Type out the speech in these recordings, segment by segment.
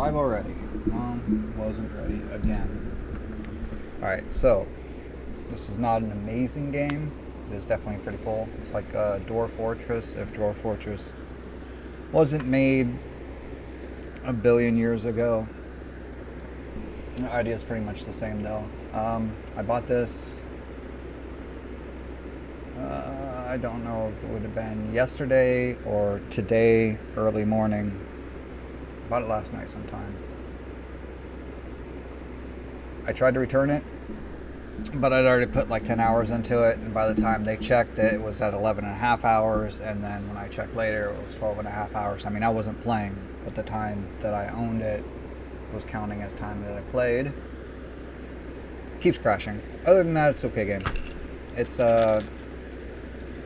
Live already. Mom wasn't ready again. Alright, so this is not an amazing game. It is definitely pretty cool. It's like Dwarf Fortress if Dwarf Fortress wasn't made a billion years ago. The idea is pretty much the same though. I bought this, I don't know if it would have been yesterday or today, early morning. Bought it last night sometime. I tried to return it, but I'd already put like 10 hours into it, and by the time they checked it, it was at 11 and a half hours, and then when I checked later, it was 12 and a half hours. I mean, I wasn't playing, but the time that I owned it was counting as time that I played. It keeps crashing. Other than that, it's okay game. It's, the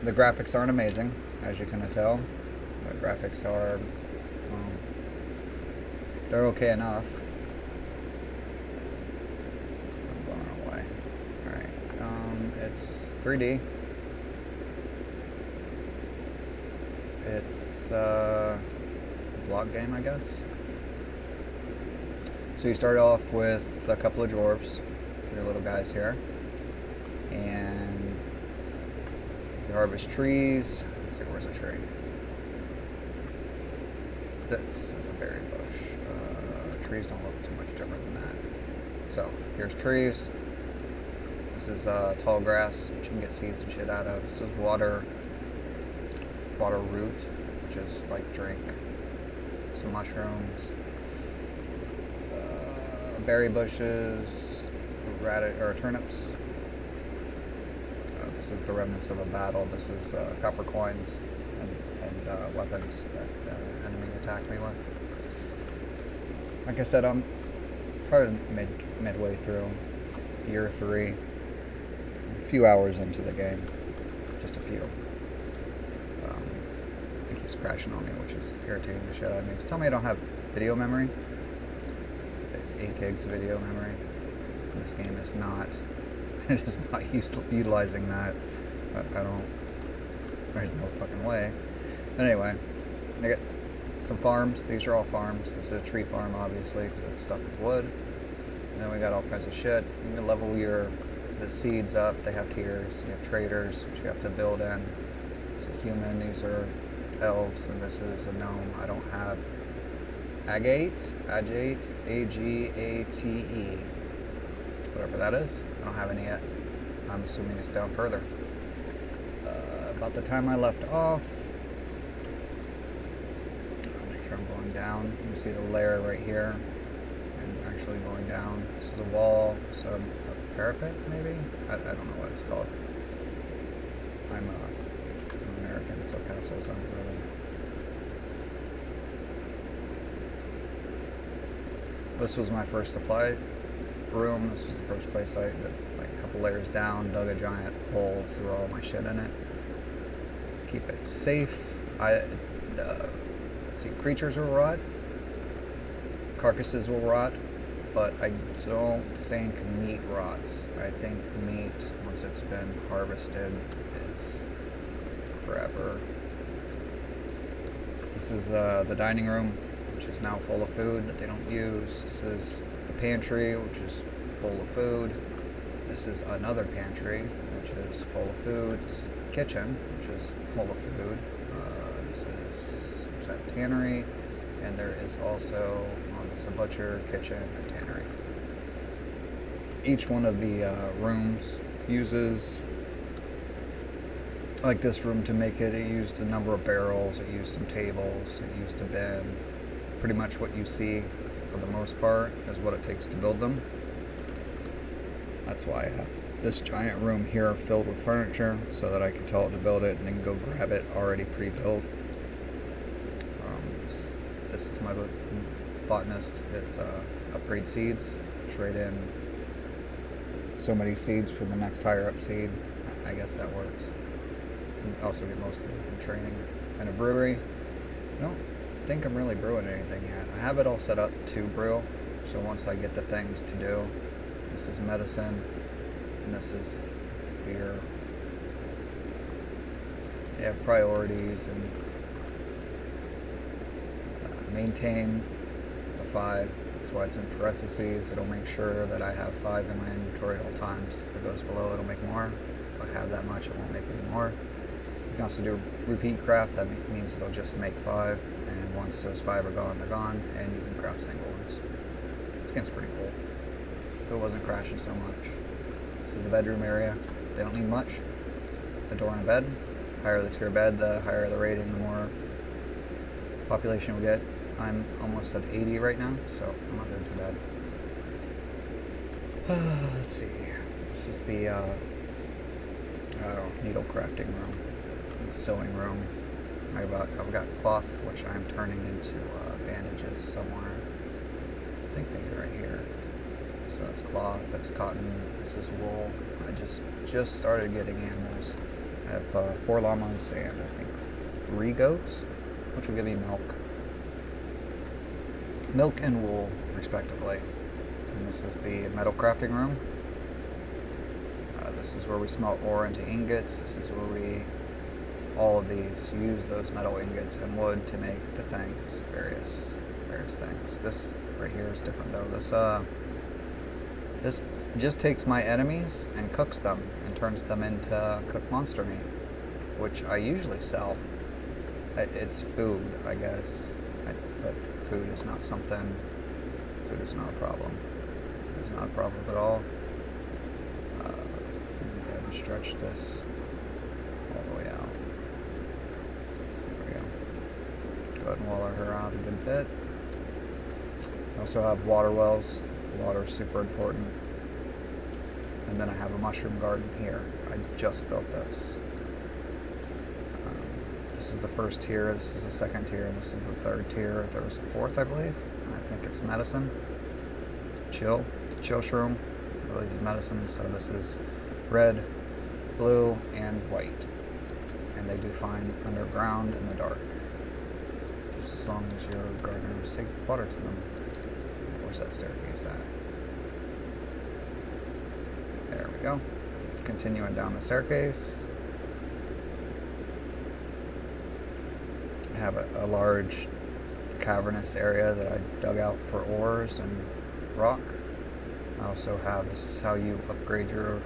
graphics aren't amazing, as you can tell. The graphics are, they're okay enough. I'm blown away. Alright, it's 3D. It's a block game, I guess. So you start off with a couple of dwarves, your little guys here, and you harvest trees. Let's see, where's a tree? This is a berry bush. Trees don't look too much different than that. So here's trees. This is tall grass, which you can get seeds and shit out of. This is water root, which is like drink. Some mushrooms. Berry bushes, radish or turnips. This is the remnants of a battle. This is copper coins and weapons that the enemy attacked me with. Like I said, I'm probably midway through year 3. A few hours into the game, just a few. It keeps crashing on me, which is irritating the shit out of me. It's telling me I don't have video memory. 8 gigs of video memory. This game is not. It is not utilizing that. I don't. There's no fucking way. But anyway, I got some farms. These are all farms. This is a tree farm, obviously, because it's stuck with wood. And then we got all kinds of shit. You can level the seeds up. They have tiers. You have traders, which you have to build in. It's a human. These are elves, and this is a gnome. I don't have agate, A-G-A-T-E, whatever that is. I don't have any yet. I'm assuming it's down further. About the time I left off, I'll make sure I'm going down. You can see the layer right here, and actually going down. This is a wall, so a parapet maybe? I don't know what it's called. I'm American, so castles aren't really. This was my first supply room. This was the first place I did, like a couple layers down, dug a giant hole, threw all my shit in it. Keep it safe. Let's see, creatures will rot, carcasses will rot, but I don't think meat rots. I think meat, once it's been harvested, is forever. This is the dining room, which is now full of food that they don't use. This is the pantry, which is full of food. This is another pantry, which is full of food. This is the kitchen, which is full of food. This is that tannery, and there is also this is a butcher, kitchen, and tannery. Each one of the rooms uses, like this room to make it, it used a number of barrels, it used some tables, it used a bin. Pretty much what you see, for the most part, is what it takes to build them. That's why I have this giant room here filled with furniture, so that I can tell it to build it and then go grab it already pre-built. This is my botanist. It's upgrade seeds. Trade in so many seeds for the next higher up seed. I guess that works. And also get most of them from training. And a brewery. I don't think I'm really brewing anything yet. I have it all set up to brew, so once I get the things to do, this is medicine, and this is beer. They have priorities and maintain the 5. That's why it's in parentheses. It'll make sure that I have 5 in my inventory at all times. If it goes below, it'll make more. If I have that much, it won't make any more. You can also do repeat craft. That means it'll just make 5, and once those 5 are gone, they're gone, and you can craft single ones. This game's pretty cool. If it wasn't crashing so much. This is the bedroom area. They don't need much. A door and a bed. Higher the tier bed, the higher the rating, the more population we get. I'm almost at 80 right now, so I'm not doing too bad. Let's see. This is the needle crafting room, the sewing room. I've got cloth, which I'm turning into bandages somewhere. I think maybe right here. So that's cloth, that's cotton, this is wool. I just started getting animals. I have 4 llamas and I think 3 goats, which will give me milk. Milk and wool, respectively. And this is the metal crafting room. This is where we smelt ore into ingots. This is where all of these, use those metal ingots and wood to make the things, various things. This right here is different though. This just takes my enemies and cooks them and turns them into cooked monster meat, which I usually sell. It's food, I guess, but food is not a problem. Food is not a problem at all. Go ahead and stretch this all the way out. There we go. Go ahead and water her out a good bit. I also have water wells. Water is super important. And then I have a mushroom garden here. I just built this. This is the first tier, this is the second tier, and this is the third tier. There was a fourth, I believe. And I think it's medicine. Chill shroom. I really do medicine, so this is red, blue, and white. And they do fine underground in the dark. Just as long as your gardeners take water to them. Where's that staircase at? There we go. Continuing down the staircase. I have a large cavernous area that I dug out for ores and rock. I also have, this is how you upgrade your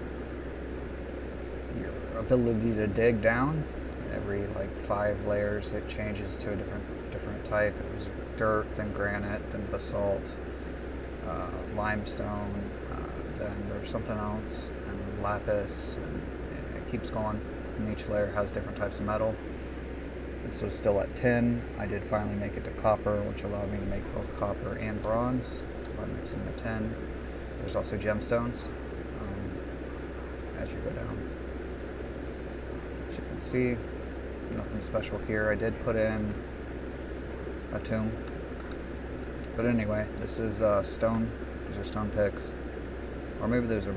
ability to dig down. Every like 5 layers it changes to a different type. It was dirt, then granite, then basalt, limestone, then there's something else, and lapis, and it keeps going. And each layer has different types of metal. This was still at 10. I did finally make it to copper, which allowed me to make both copper and bronze by mixing the 10. There's also gemstones as you go down. As you can see, nothing special here. I did put in a tomb. But anyway, this is stone. These are stone picks. Or maybe those are...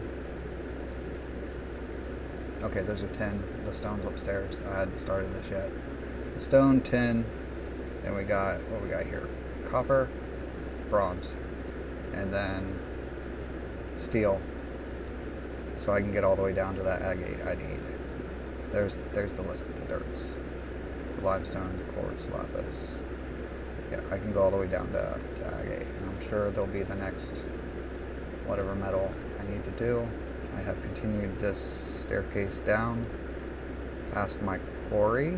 Okay, those are 10. The stone's upstairs. I hadn't started this yet. The stone, 10. Then we got, what we got here? Copper, bronze, and then steel. So I can get all the way down to that agate I need. There's the list of the dirts. Limestone, quartz, lapis. Yeah, I can go all the way down to agate. And I'm sure there'll be the next whatever metal I need to do. I have continued this staircase down past my quarry.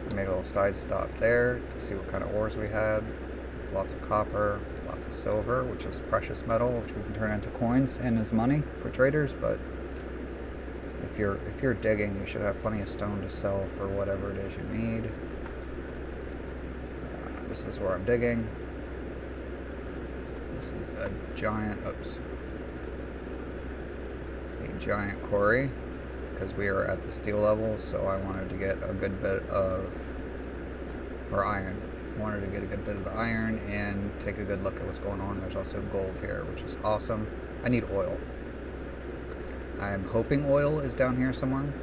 I made a little side stop there to see what kind of ores we had. Lots of copper, lots of silver, which is precious metal, which we can turn into coins and as money for traders. But if you're digging, you should have plenty of stone to sell for whatever it is you need. This is where I'm digging. This is a giant quarry, because we are at the steel level, so I wanted to get a good bit of, or iron. Wanted to get a good bit of the iron and take a good look at what's going on. There's also gold here, which is awesome. I need oil. I'm hoping oil is down here somewhere.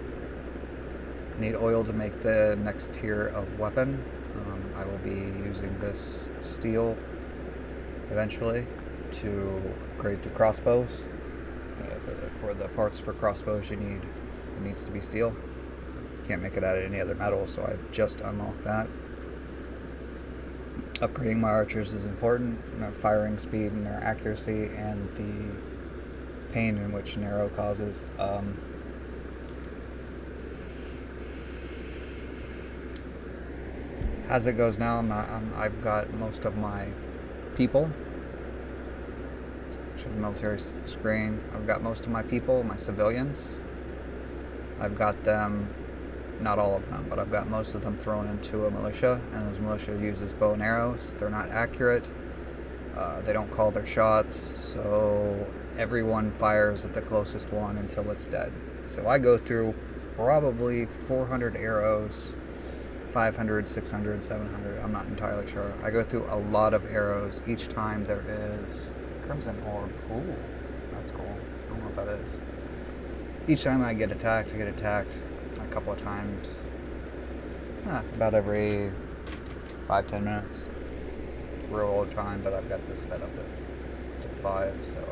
I need oil to make the next tier of weapon. I will be using this steel eventually to upgrade to crossbows. For the parts for crossbows it needs to be steel. Can't make it out of any other metal, so I've just unlocked that. Upgrading my archers is important. Their firing speed and their accuracy and the pain in which an arrow causes. As it goes now, I've got most of my people, which is the military screen. I've got most of my people, my civilians. I've got them, not all of them, but I've got most of them thrown into a militia, and those militia uses bow and arrows. They're not accurate. They don't call their shots, so everyone fires at the closest one until it's dead. So I go through probably 400 arrows, 500, 600, 700, I'm not entirely sure. I go through a lot of arrows each time there is Crimson Orb. Ooh, that's cool. I don't know what that is. Each time I get attacked a couple of times. About every 5-10 minutes. Real old time, but I've got this sped up to 5, so.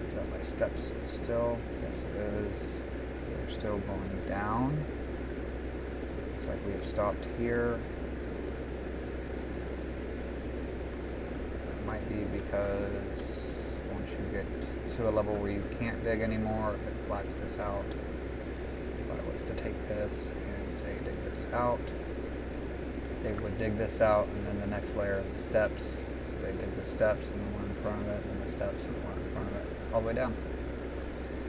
Is that my steps still? Yes, it is. They're still going down. Looks like we have stopped here. That might be because once you get to a level where you can't dig anymore, it blacks this out. If I was to take this and say dig this out, they would dig this out, and then the next layer is the steps. So they dig the steps and the one in front of it, and the steps and the one in front of it, all the way down.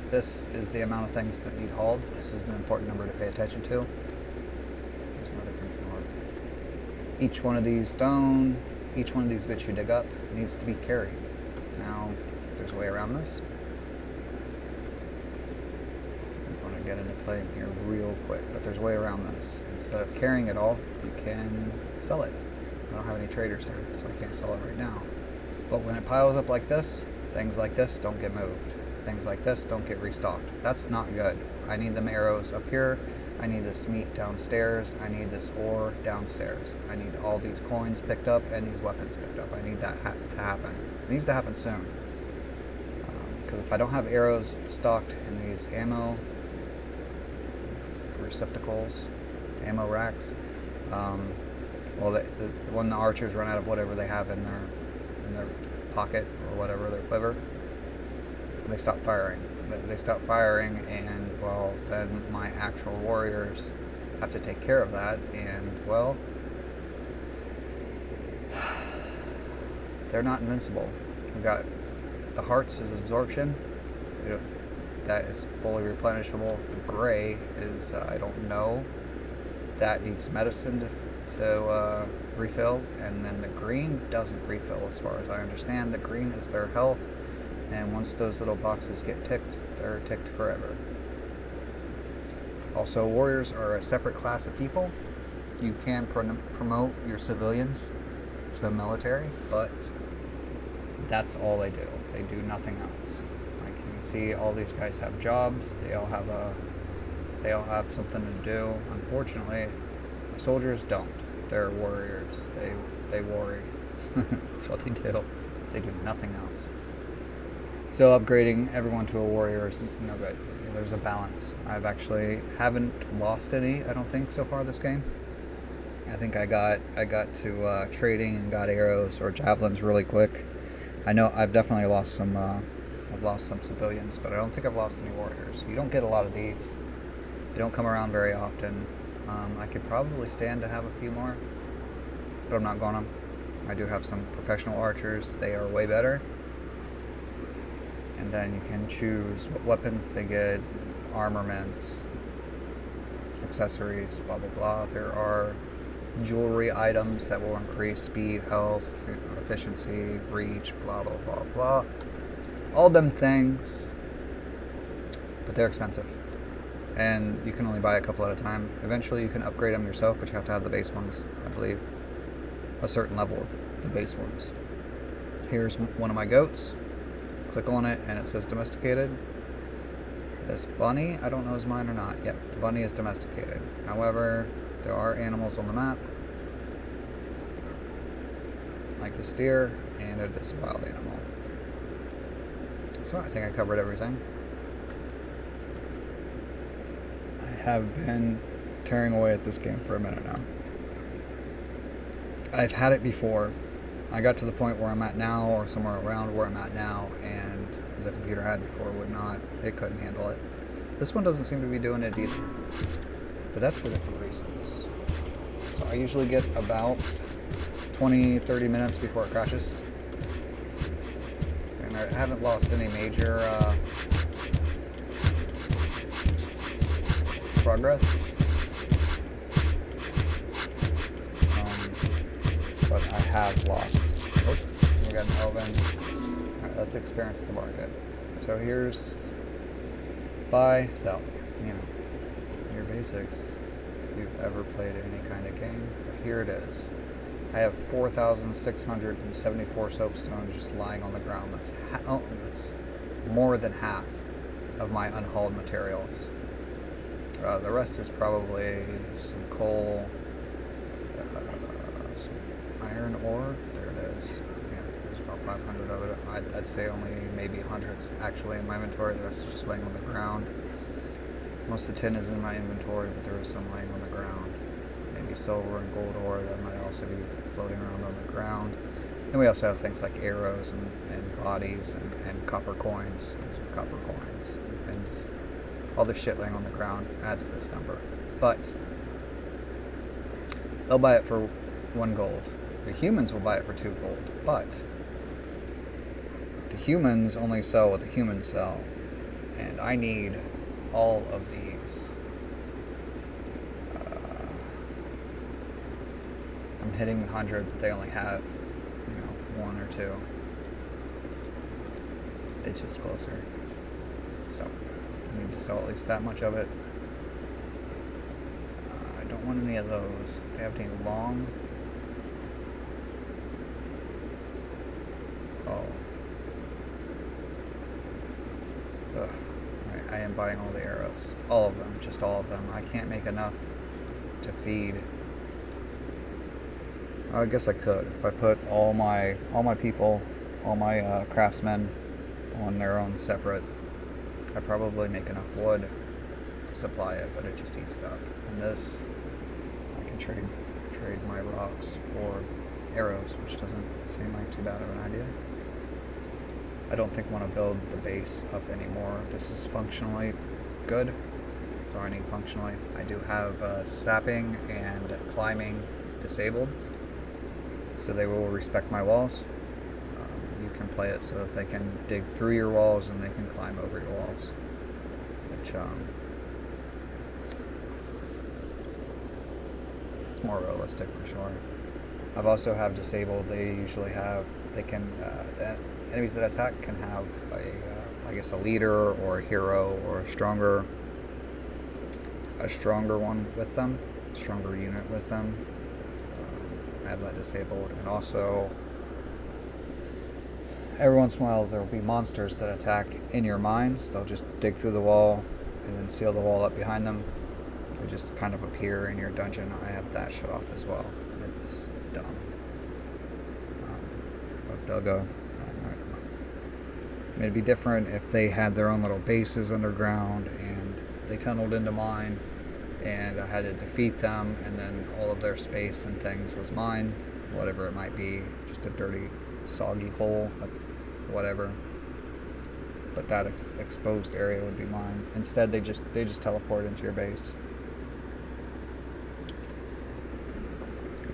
This is the amount of things that need hauled. This is an important number to pay attention to. There's another Crimson Orb. Each one of these stone, each one of these bits you dig up needs to be carried. Now, there's a way around this. I'm going to get into playing here real quick, but there's a way around this. Instead of carrying it all, you can sell it. I don't have any traders here, so I can't sell it right now. But when it piles up like this, things like this don't get moved. Things like this don't get restocked. That's not good. I need them arrows up here. I need this meat downstairs. I need this ore downstairs. I need all these coins picked up and these weapons picked up. I need that to happen. It needs to happen soon. Because if I don't have arrows stocked in these ammo receptacles, ammo racks, well, when the archers run out of whatever they have in their pocket or whatever, their quiver, they stop firing. They stop firing, and well, then my actual warriors have to take care of that, and well, they're not invincible. We've got the hearts is absorption. That is fully replenishable. The gray is I don't know. That needs medicine to refill, and then the green doesn't refill as far as I understand. The green is their health, and once those little boxes get ticked, they're ticked forever. Also, warriors are a separate class of people. You can promote your civilians to the military, but that's all they do. They do nothing else. Like you can see, all these guys have jobs. They all have something to do. Unfortunately, soldiers don't. They're warriors. They worry. That's what they do. They do nothing else. So upgrading everyone to a warrior is no good. There's a balance. I've actually haven't lost any, I don't think, so far this game. I think I got to trading and got arrows or javelins really quick. I know I've definitely lost some. I've lost some civilians, but I don't think I've lost any warriors. You don't get a lot of these. They don't come around very often. I could probably stand to have a few more, but I'm not gonna. I do have some professional archers. They are way better. And then you can choose what weapons they get, armaments, accessories, blah blah blah. There are jewelry items that will increase speed, health, efficiency, reach, blah blah blah blah. All them things, but they're expensive, and you can only buy a couple at a time. Eventually you can upgrade them yourself, but you have to have the base ones, I believe, a certain level of the base ones. Here's one of my goats. Click on it and it says domesticated. This bunny, I don't know is mine or not. Yep, the bunny is domesticated. However, there are animals on the map, like the steer, and it is a wild animal. So I think I covered everything. I have been tearing away at this game for a minute now. I've had it before. I got to the point where I'm at now, or somewhere around where I'm at now, and the computer I had before would not. It couldn't handle it. This one doesn't seem to be doing it either. But that's for different reasons. So I usually get about 20-30 minutes before it crashes. And I haven't lost any major progress. But I have lost. Oh, we got an oven. Alright, let's experience the market. So here's buy, sell. You know, your basics. If you've ever played any kind of game. But here it is. I have 4,674 soapstone just lying on the ground. That's more than half of my unhauled materials. The rest is probably some coal, some iron ore. There it is. Yeah, there's about 500 of it. I'd say only maybe hundreds actually in my inventory. The rest is just laying on the ground. Most of the tin is in my inventory, but there is some laying on the ground. Maybe silver and gold ore that might also be floating around on the ground. And we also have things like arrows and bodies and copper coins. These are copper coins. And all the shit laying on the ground adds to this number. But they'll buy it for 1 gold. The humans will buy it for 2 gold. But the humans only sell what the humans sell. And I need all of these. I'm hitting 100, but they only have, 1 or 2. It's just closer. So I need to sell at least that much of it. I don't want any of those. If they have any long. Oh. Ugh. Right, I am buying all the arrows. All of them. Just all of them. I can't make enough to feed. I guess I could. If I put all my people, all my craftsmen on their own separate, I'd probably make enough wood to supply it, but it just eats it up. And this, I can trade my rocks for arrows, which doesn't seem like too bad of an idea. I don't think I want to build the base up anymore. This is functionally good. It's all I need functionally. I do have sapping and climbing disabled, so they will respect my walls. You can play it so that they can dig through your walls and they can climb over your walls, which it's more realistic for sure. I've also have disabled. They usually have. They can. The enemies that attack can have I guess a leader or a hero or a stronger one with them, a stronger unit with them. I have that disabled, and also every once in a while there will be monsters that attack in your mines. They'll just dig through the wall and then seal the wall up behind them. They just kind of appear in your dungeon. I have that shut off as well. It's dumb. Fuck Duggo. It'd be different if they had their own little bases underground and they tunneled into mine and I had to defeat them, and then all of their space and things was mine, whatever it might be, just a dirty, soggy hole, that's whatever. But that exposed area would be mine. Instead, they just teleport into your base.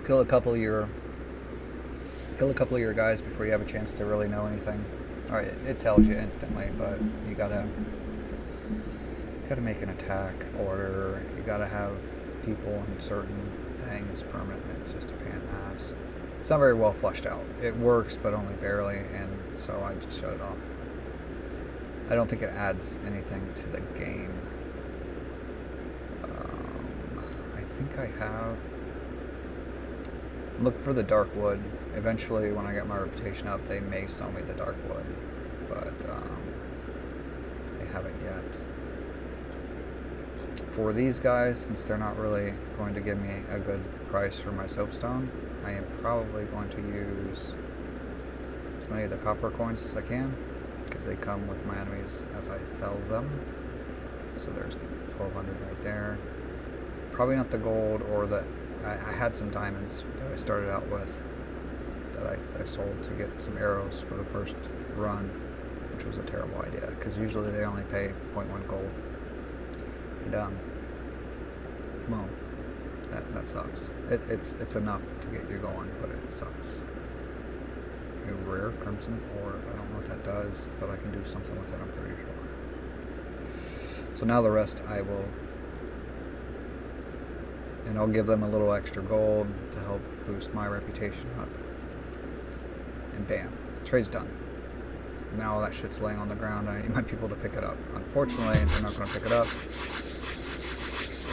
Kill a couple of your guys before you have a chance to really know anything. Alright, it tells you instantly, but you gotta make an attack order. You gotta have people in certain things permanently. It's just a pain in the ass. It's not very well fleshed out. It works, but only barely, and so I just shut it off. I don't think it adds anything to the game. I think I have. Look for the dark wood. Eventually, when I get my reputation up, they may sell me the dark wood, but they haven't yet. For these guys, since they're not really going to give me a good price for my soapstone, I am probably going to use as many of the copper coins as I can, because they come with my enemies as I fell them. So there's 1,200 right there. Probably not the gold or the I had some diamonds that I started out with that I sold to get some arrows for the first run, which was a terrible idea because usually they only pay 0.1 gold. And well, that sucks. It's enough to get you going, but it sucks. A rare crimson orb. I don't know what that does, but I can do something with it, I'm pretty sure. So now the rest I will, and I'll give them a little extra gold to help boost my reputation up. And bam, trade's done. Now all that shit's laying on the ground. I need my people to pick it up. Unfortunately, they're not going to pick it up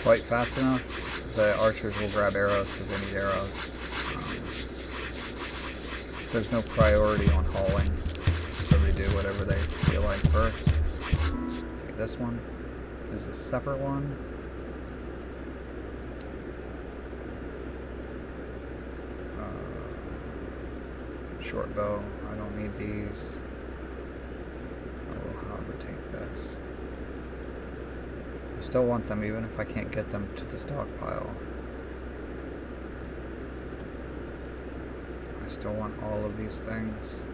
quite fast enough. The archers will grab arrows because they need arrows. There's no priority on hauling, so they do whatever they feel like first. Take this one. This is a separate one. Short bow. I don't need these. I will, however, take this. I still want them even if I can't get them to the stockpile. I still want all of these things.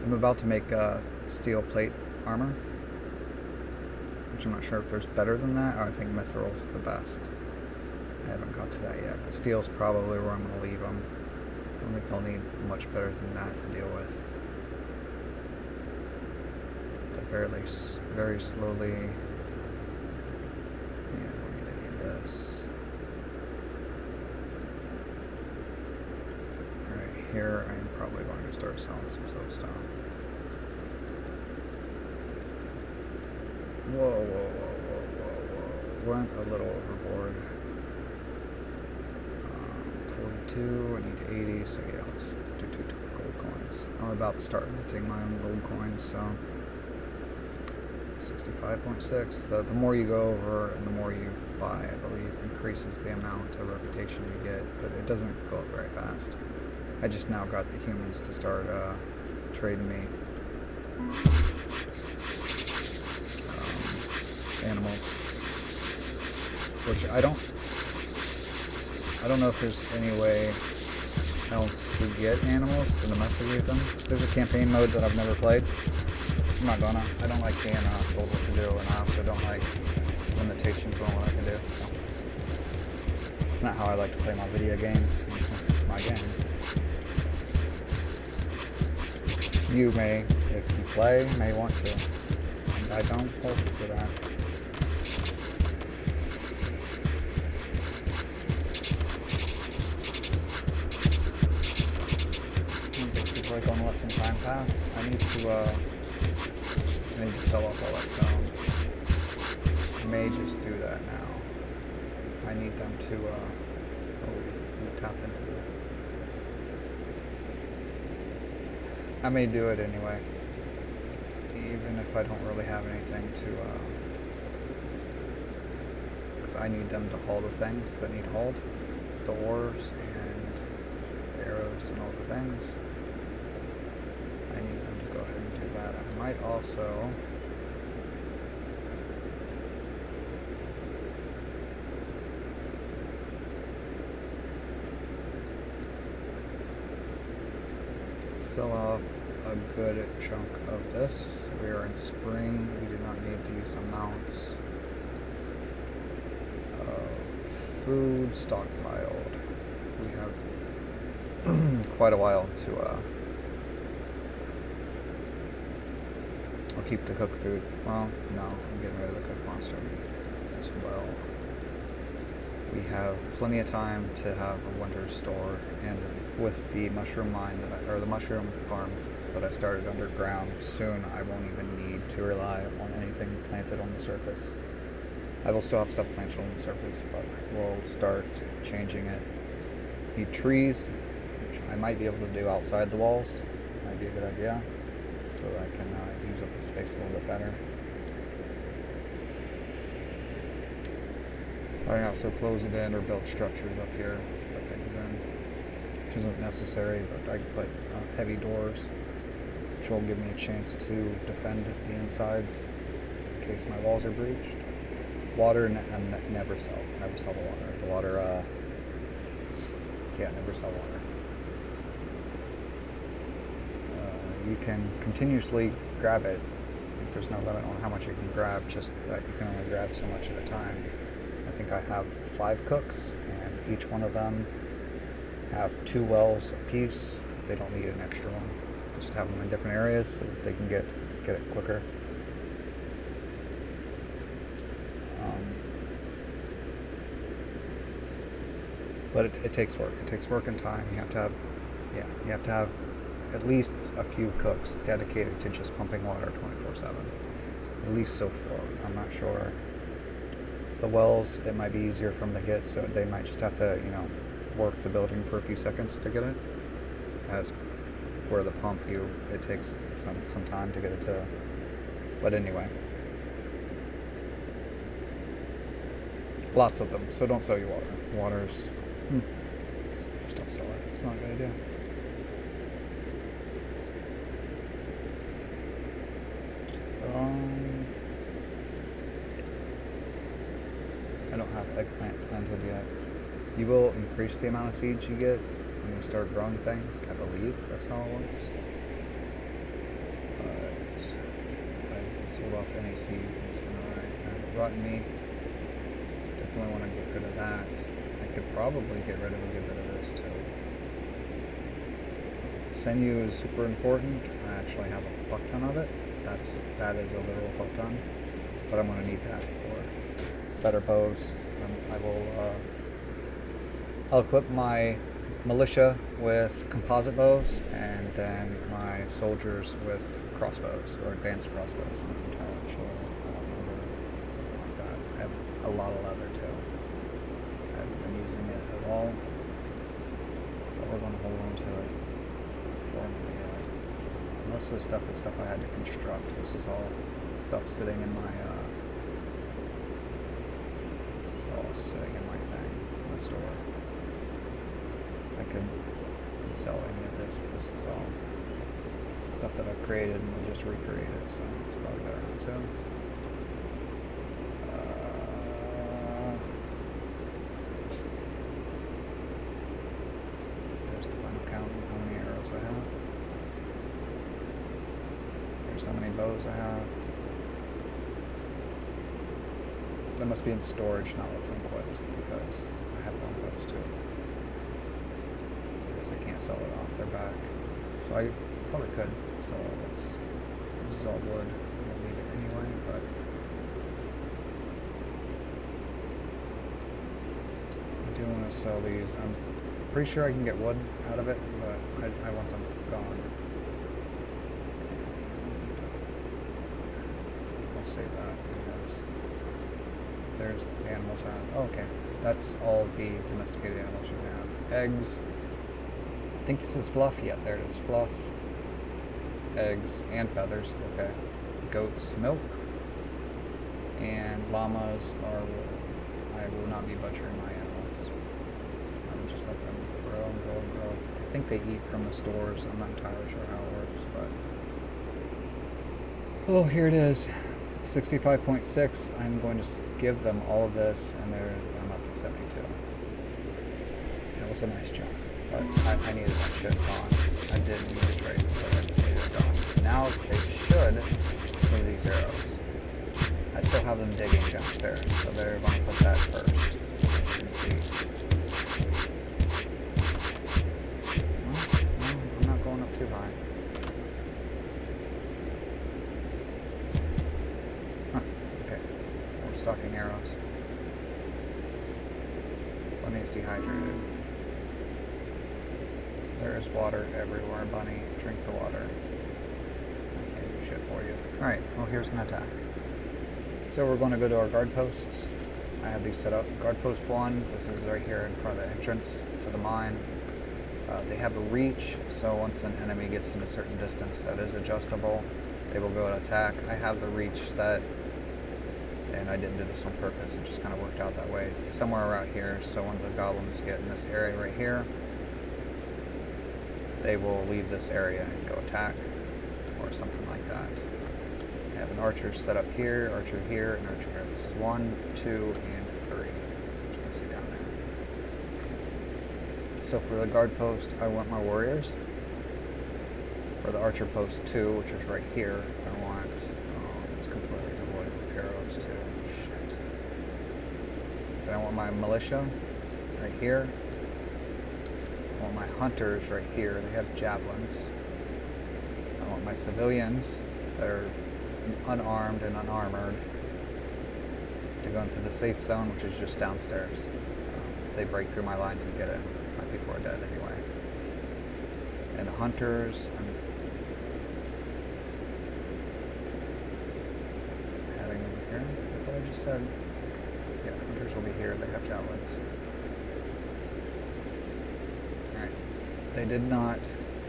I'm about to make steel plate armor, which I'm not sure if there's better than that, or I think Mithril's the best. I haven't got to that yet, but steel's probably where I'm going to leave them. I don't think they'll need much better than that to deal with. Very slowly. Yeah, I don't need any of this. Alright, here I'm probably going to start selling some soapstone. Whoa. Went a little overboard. 42, I need 80, so yeah, let's do 2 gold coins. I'm about to start minting my own gold coins, so 65.6. The more you go over and the more you buy, I believe, increases the amount of reputation you get, but it doesn't go up very fast. I just now got the humans to start trading me animals, which I don't know if there's any way else to get animals, to domesticate them. There's a campaign mode that I've never played. I'm not gonna. I don't like being told what to do, and I also don't like limitations on what I can do. So it's not how I like to play my video games, since it's my game. You may, if you play, may want to, and I don't fault you for that. Basically gonna let some time pass. I need to sell off all that stone. I may just do that now. I need them to we tap into the. I may do it anyway, even if I don't really have anything to. Because I need them to haul the things that need hauled, the ores and the arrows and all the things. I need them to go ahead and do that. I might also sell off a good chunk of this. We are in spring. We do not need these amounts of food stockpiled. We have quite a while to I'll keep the cooked food. Well, no, I'm getting rid of the cooked monster meat as well. We have plenty of time to have a winter store, and with the mushroom mine or the mushroom farms that I started underground, soon I won't even need to rely on anything planted on the surface. I will still have stuff planted on the surface, but we'll start changing it. Need trees, which I might be able to do outside the walls. Might be a good idea, so that I can use up the space a little bit better. I can also close it in or build structures up here, put things in, which isn't necessary, but I can put heavy doors which will give me a chance to defend the insides in case my walls are breached. Water, never sell the water. The water, never sell water. You can continuously grab it. There's no limit on how much you can grab, just that you can only grab so much at a time. I think I have 5 cooks, and each one of them have 2 wells apiece. They don't need an extra one. Just have them in different areas so that they can get it quicker. But it takes work. It takes work and time. You have to have at least a few cooks dedicated to just pumping water 24/7. At least so far. I'm not sure. The wells, it might be easier for them to get, so they might just have to, work the building for a few seconds to get it. As where the pump, it takes some time to get it to. But anyway. Lots of them, so don't sell your water. Water's, just don't sell it. It's not a good idea. I don't have eggplant planted yet. You will increase the amount of seeds you get when you start growing things. I believe that's how it works. But I sold off any seeds and it's been alright. Rotten meat. Definitely want to get rid of that. I could probably get rid of a good bit of this too. Sinew is super important. I actually have a fuck ton of it. That is a literal fuck ton. But I'm going to need that for better bows. I'll equip my militia with composite bows and then my soldiers with crossbows or advanced crossbows. I'm not entirely sure. I don't remember. Something like that. I have a lot of leather too. I haven't been using it at all. But we're going to hold on to it for a minute. Most of the stuff is stuff I had to construct. This is all stuff sitting in my thing, my store. I could sell any of this, but this is all stuff that I've created and we'll just recreate it, so it's probably better not to. There's the final count of how many arrows I have. Here's how many bows I have. That must be in storage, not what's equipped, because I have longbows too. So I guess I can't sell it off their back. So I probably could sell all this. This is all wood. I don't need it anyway, but I do want to sell these. I'm pretty sure I can get wood out of it, but I want them gone. I'll save that because there's the animals I have. Oh, okay. That's all the domesticated animals you can have. Eggs. I think this is fluff. Yeah, there it is. Fluff. Eggs and feathers. Okay. Goats, milk. And llamas are wool. I will not be butchering my animals. I will just let them grow and grow and grow. I think they eat from the stores. I'm not entirely sure how it works, but... Oh, here it is. 65.6. I'm going to give them all of this, and I'm up to 72. That was a nice jump, but I needed that shit gone. I didn't need to trade, but I just needed it gone. Now they should move these arrows. I still have them digging downstairs, so they're going to put that first, as you can see. Well, I'm not going up too high. Stocking arrows. Bunny's dehydrated. There is water everywhere, Bunny. Drink the water. I can't do shit for you. Alright, well here's an attack. So we're going to go to our guard posts. I have these set up. Guard post 1, this is right here in front of the entrance to the mine. They have a reach, so once an enemy gets in a certain distance that is adjustable, they will go to attack. I have the reach set. And I didn't do this on purpose, it just kind of worked out that way. It's somewhere around here, so when the goblins get in this area right here, they will leave this area and go attack. or something like that. I have an archer set up here, and archer here. This is 1, 2, and 3, which you can see down there. So for the guard post, I want my warriors. For the archer post 2, which is right here, I want, it's completely devoid of arrows too. Shit. Then I want my militia right here. I want my hunters right here. They have javelins. I want my civilians that are unarmed and unarmored to go into the safe zone, which is just downstairs. If they break through my lines and get in, my people are dead anyway. And the hunters, I'm having them here. I thought I just said, yeah, hunters will be here. They have javelins. Alright. They did not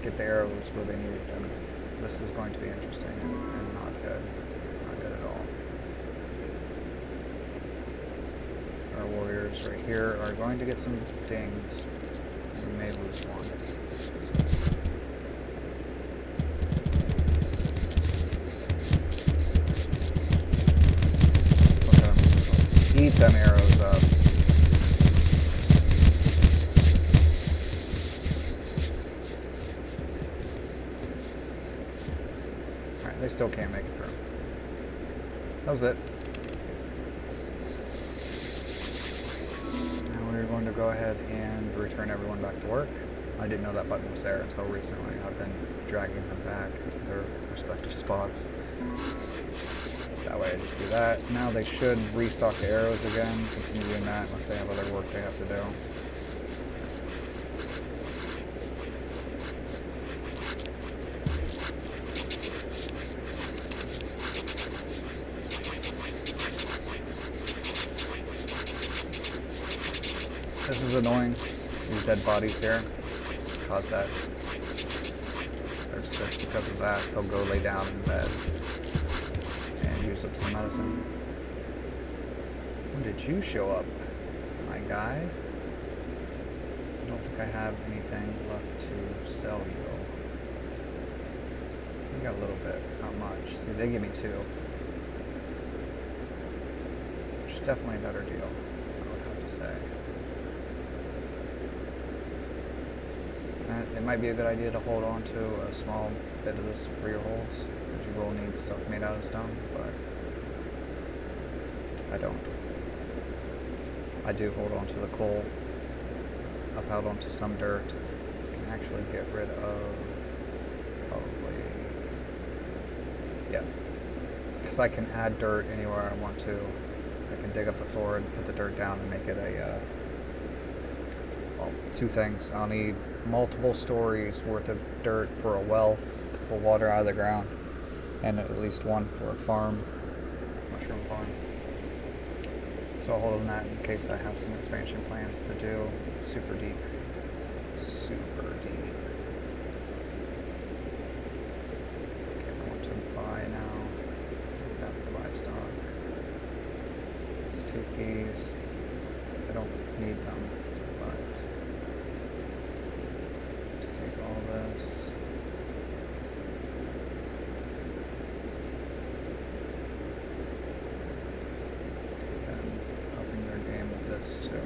get the arrows where they needed them. This is going to be interesting and not good. Not good at all. Our warriors right here are going to get some dings. We may lose one. Look at them. Eat them arrows up. Alright, they still can't make it through. That was it. Now we're going to go ahead and return everyone back to work. I didn't know that button was there until recently. I've been dragging them back to their respective spots. That way I just do that. Now they should restock the arrows again, continue doing that unless they have other work they have to do. This is annoying. These dead bodies here cause that. They're sick because of that. They'll go lay down in bed and use up some medicine. When did you show up, my guy? I don't think I have anything left to sell you. We got a little bit, not much. See, they give me 2. Which is definitely a better deal, I would have to say. It might be a good idea to hold on to a small bit of this for your holes, because you will need stuff made out of stone, but I don't. I do hold on to the coal. I've held on to some dirt. I can actually get rid of probably, yeah, because I can add dirt anywhere I want to. I can dig up the floor and put the dirt down and make it a, well, 2 things. I'll need multiple stories worth of dirt for a well to pull water out of the ground, and at least 1 for a farm, mushroom farm. So I'll hold on that in case I have some expansion plans to do. Super deep. Super deep. Okay, I want to buy now. Look out for livestock. Let's take these. I don't need them, but let's take all this. Too.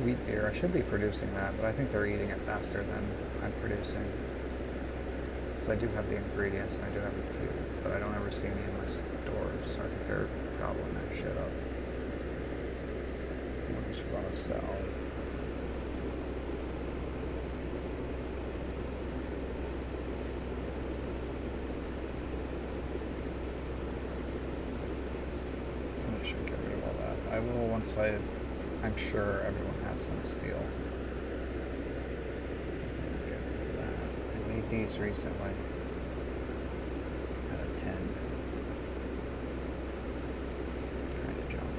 Wheat beer, I should be producing that, but I think they're eating it faster than I'm producing. Because I do have the ingredients and I do have a cube, but I don't ever see any in my stores, so I think they're gobbling that shit up. What else we want to sell? Should get rid of all that. I will once I'm sure everyone has some steel. Get rid of that. I made these recently out of 10. Kind of junk.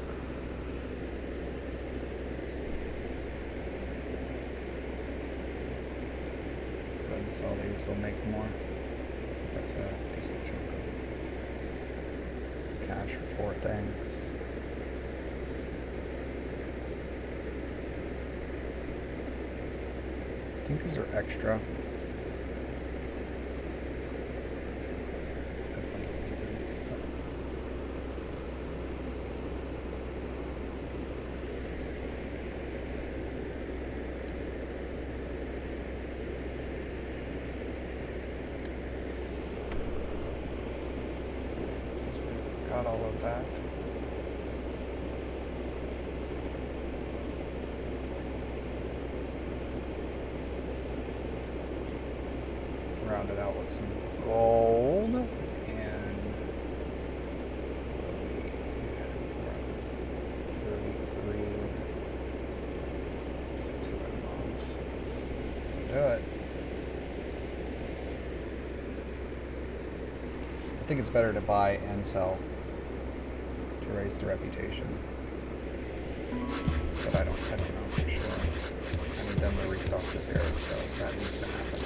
Let's go ahead and sell these. We'll make more. That's a decent chunk of cash for 4 things. think these are extra. Got all of that. Round it out with some gold and 33. Do it. I think it's better to buy and sell to raise the reputation, but I don't know for sure. I need them to restock this area, so that needs to happen.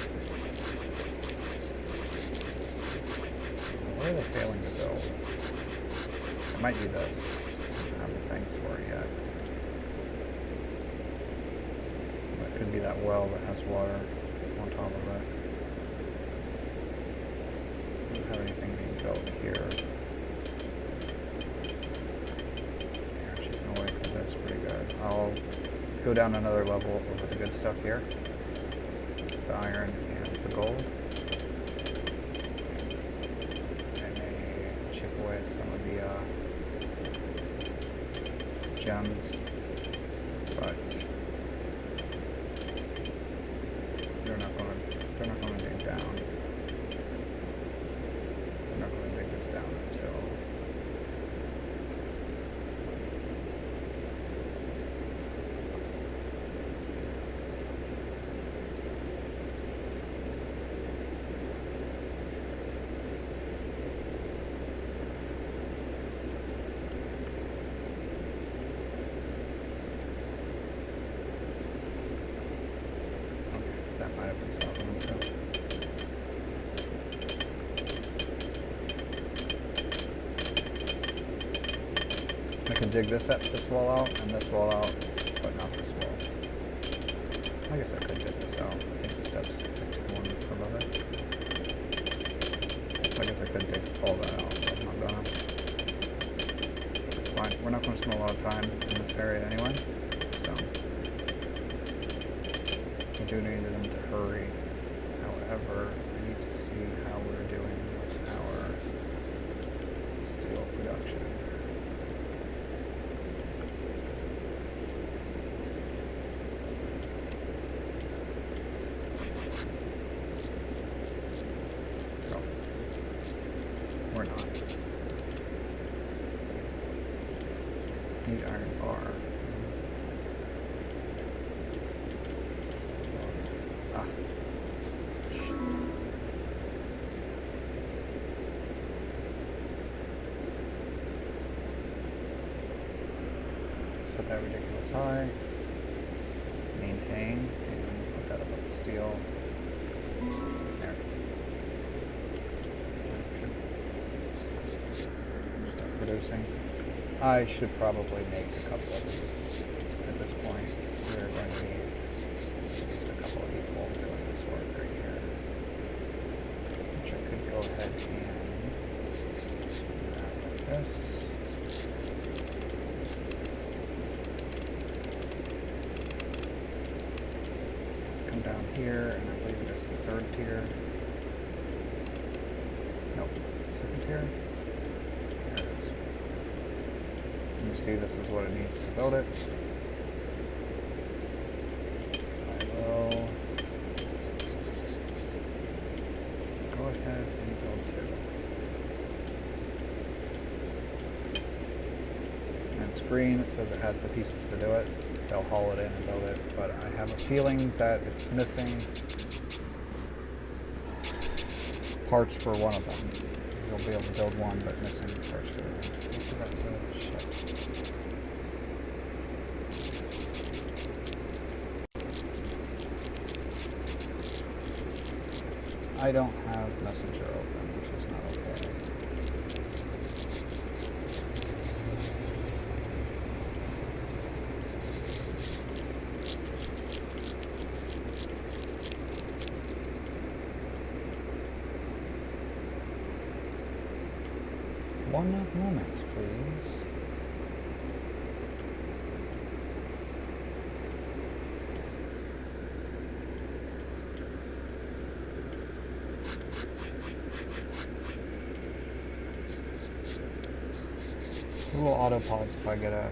Where are they failing to build? It might be this. I don't have the things for it yet. It could be that well that has water on top of it. I don't have anything being built here. That's pretty good. I'll go down another level over the good stuff here. The iron and the gold. I may chip away at some of the gems, but they're not going to dig down. They're not going to dig this down until that might have been stopping them too. I can dig this wall out and this wall out, but not this wall. I guess I could dig this out. I think the steps stick to the one above it. So I guess I could dig all that out, but I'm not gonna. It's fine. We're not going to spend a lot of time in this area anyway, so I do need them to hurry. However, I need to see how we're doing with our steel production. Oh, we're not. Need iron bar. Ah. Shit. Set that ridiculous high. Maintain, and put that above the steel. There. Start producing. I should probably make a couple of these at this point. We're going to need just a couple of people doing this work right here. Which I could go ahead and add like this. Come down here, and I believe that's the third tier. Nope, second tier. There it is. You see, this is what it needs to build it. I will go ahead and build two. And it's green, it says it has the pieces to do it. They'll haul it in and build it, but I have a feeling that it's missing parts for one of them. You'll be able to build one, but missing parts for the other. I forgot to shit. I don't have Messenger open, which is not okay. One moment, please. A little auto pause if I get a...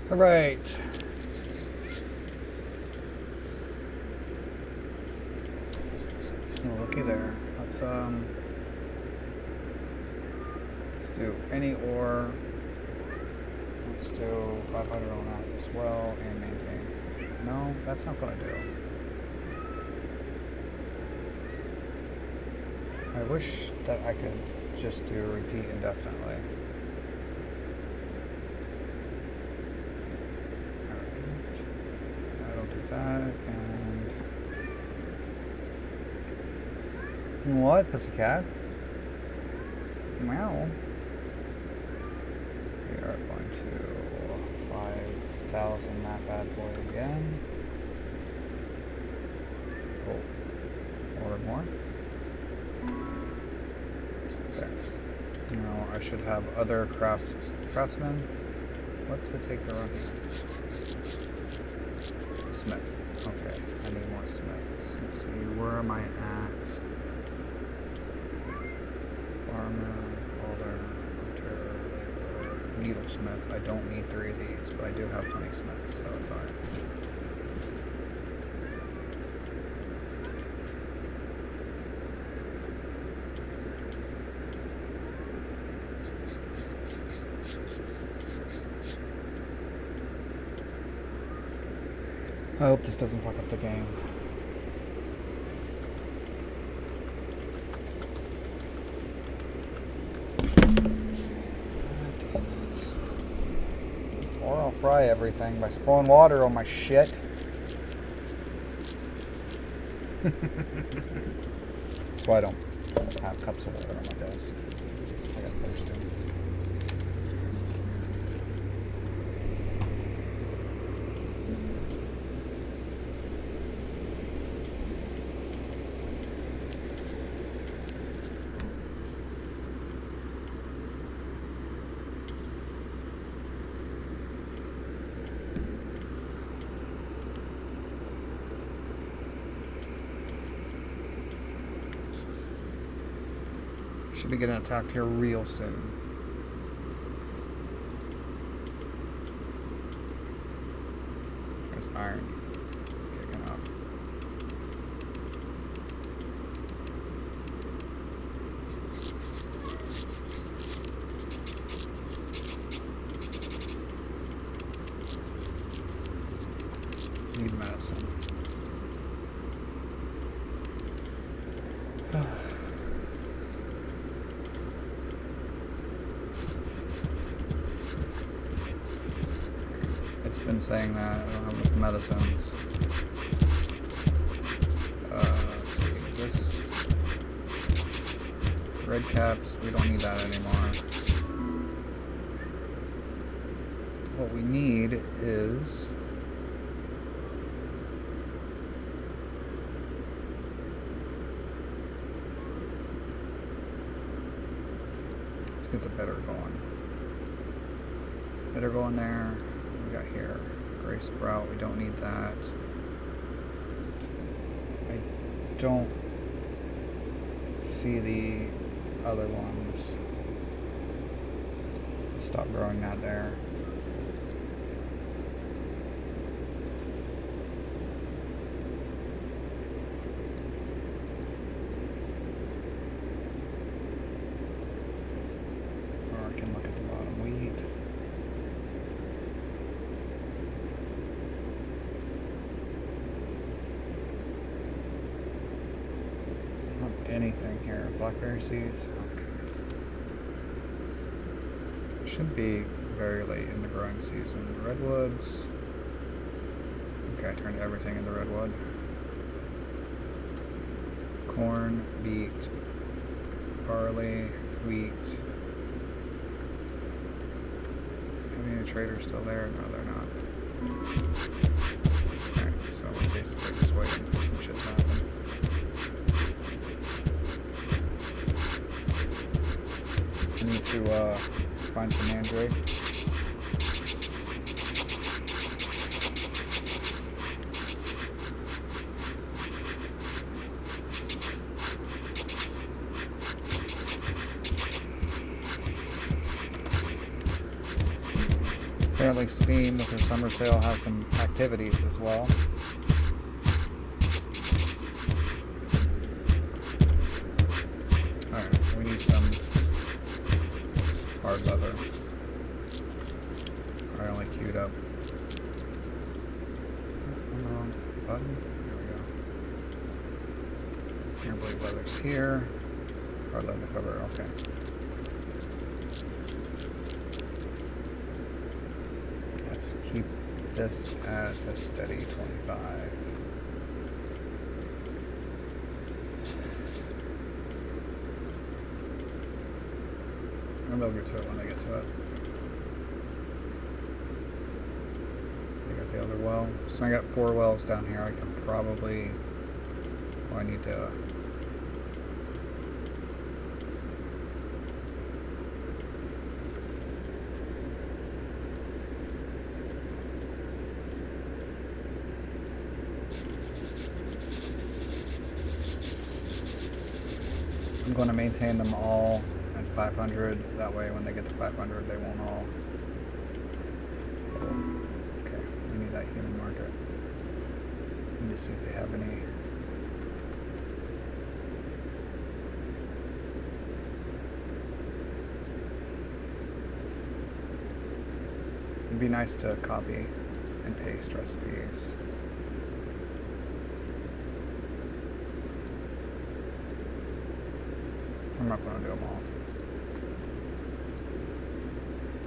All right. Oh, looky there. Let's do any ore. Let's do 500 on that as well and maintain. No, that's not gonna do. I wish that I could just do repeat indefinitely. That and what, pussycat? Meow. We are going to 5,000 that bad boy again. Oh, order more. There. No, I should have other craftsmen. What to take the run here? Smith. Okay, I need more smiths. Let's see, where am I at? Farmer, welder, hunter, laborer, needlesmith. I don't need 3 of these, but I do have 20 smiths, so it's alright. I hope this doesn't fuck up the game. Or I'll fry everything by spilling water on my shit. That's why I don't have cups of water on my desk. I got thirsty. Should be getting attacked here real soon. There's iron kicking up. Need medicine. Been saying that I don't have enough medicines. Let's see, this red caps, we don't need that anymore. What we need is let's get the bitter going. Bitter going there. We got here, gray sprout, we don't need that. I don't see the other ones. Stop growing that there. Or I can look at the bottom wheat. Anything here. Blackberry seeds. Okay. Should be very late in the growing season. Redwoods. Okay, I turned everything into redwood. Corn, beet, barley, wheat. Any traders still there? No, they're not. Alright, so we're basically just waiting for some shit to happen. I need to find some mandrake. Apparently Steam with their summer sale has some activities as well. Alright, we need some hard leather. I only queued up. Wrong button. There we go. Can't believe leather's here. Hard leather cover, okay. Let's keep this at a steady 25. Maybe I'll get to it when I get to it. I got the other well. So I got 4 wells down here. I can probably... Well, I need to... I'm going to maintain them all at 500. That way when they get to 500 they won't all... Okay, we need that human market. Let me see if they have any... It'd be nice to copy and paste recipes. I'm not going to do them all.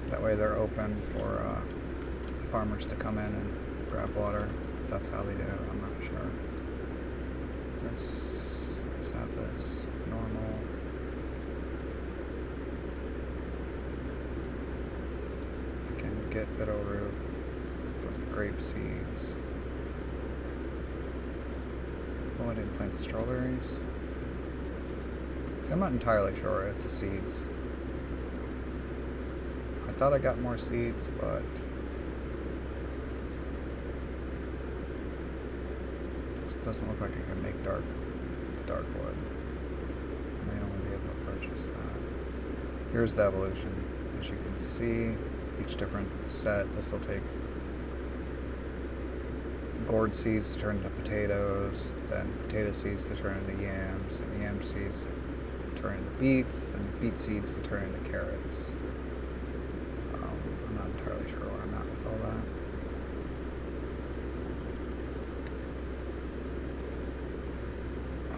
That way they're open for the farmers to come in and grab water. If that's how they do it, I'm not sure. Let's have this normal. I can get bitterroot from grape seeds. Oh, I didn't plant the strawberries. I'm not entirely sure if the seeds... I thought I got more seeds, but... This doesn't look like I can make the dark wood. I may only be able to purchase that. Here's the evolution. As you can see, each different set, this will take gourd seeds to turn into potatoes, then potato seeds to turn into yams, and yam seeds turn into beets, then beet seeds to turn into carrots. I'm not entirely sure where I'm at with all that.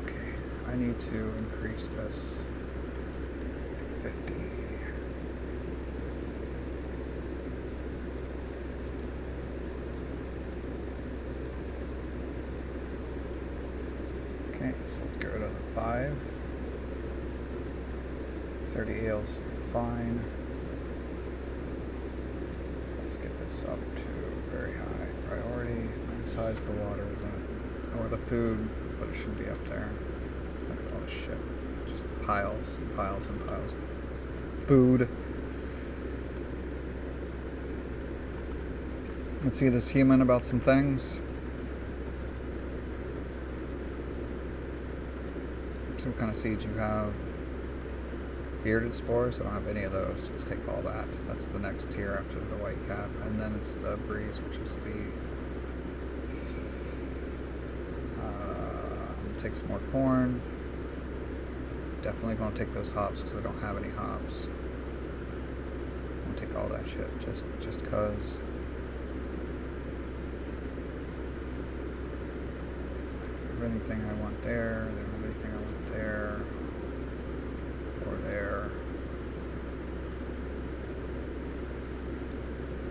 Okay, I need to increase this to 50. Okay, so let's get rid of the 5. 30 ales, fine. Let's get this up to very high priority. Maximize the water, or the food, but it should be up there. Look at all this shit. Just piles and piles and piles. Food. Let's see this human about some things. See what kind of seeds you have. Bearded spores, I don't have any of those. Let's take all that. That's the next tier after the white cap. And then it's the breeze, which is the... take some more corn. Definitely gonna take those hops because I don't have any hops. I'm gonna take all that shit just cause. Anything I want there, they don't have anything I want there, or there.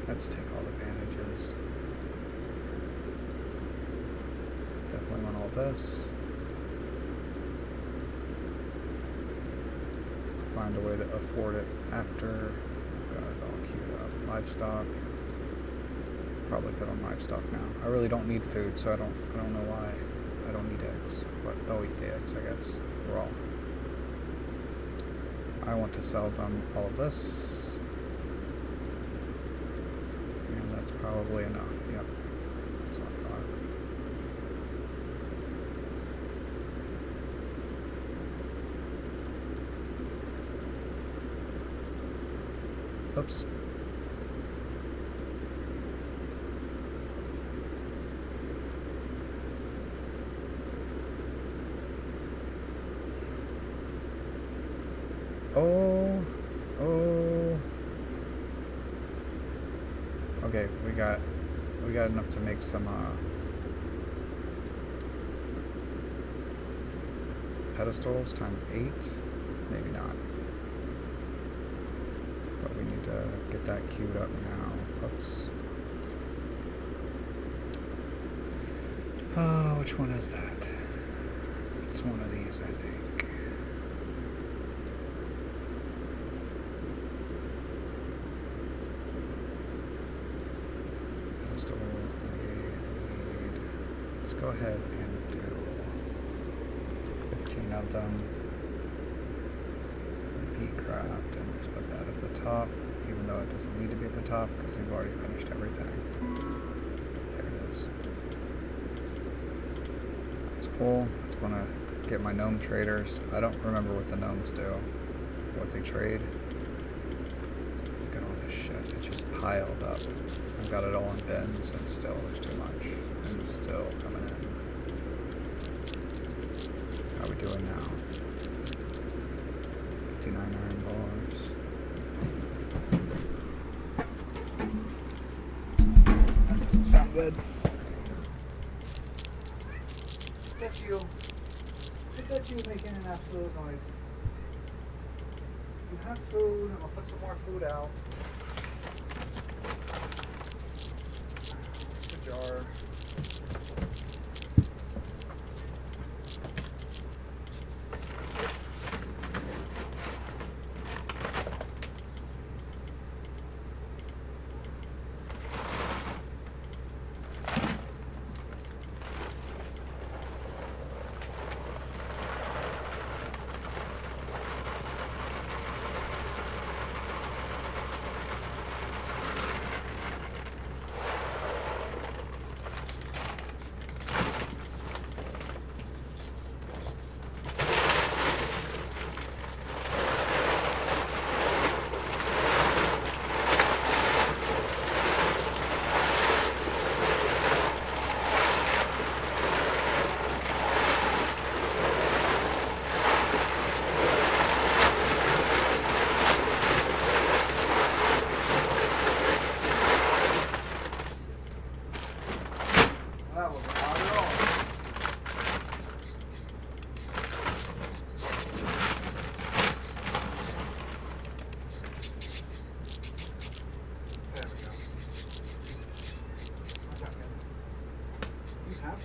Let's take all the bandages. Definitely want all this. Find a way to afford it after. Got it all queued up. Livestock. Probably put on livestock now. I really don't need food, so I don't know why. I don't need eggs, but they'll eat the eggs, I guess, raw. I want to sell them all of this. And that's probably enough, yep. That's what I thought. Oops. Oh. Okay, we got enough to make some pedestals times 8. Maybe not. But we need to get that queued up now. Oops. Oh, which one is that? It's one of these, I think. Let's go ahead and do 15 of them. Repeat craft, and let's put that at the top, even though it doesn't need to be at the top because we've already finished everything. There it is. That's cool. It's gonna get my gnome traders. I don't remember what the gnomes do, what they trade. Look at all this shit. It's just piled up. I've got it all in bins, and still there's too much. And it's still coming in. How are we doing now? 59 iron bars. That doesn't sound good. Is that you? Is that you making an absolute noise? You have food. I'll put some more food out. Jar.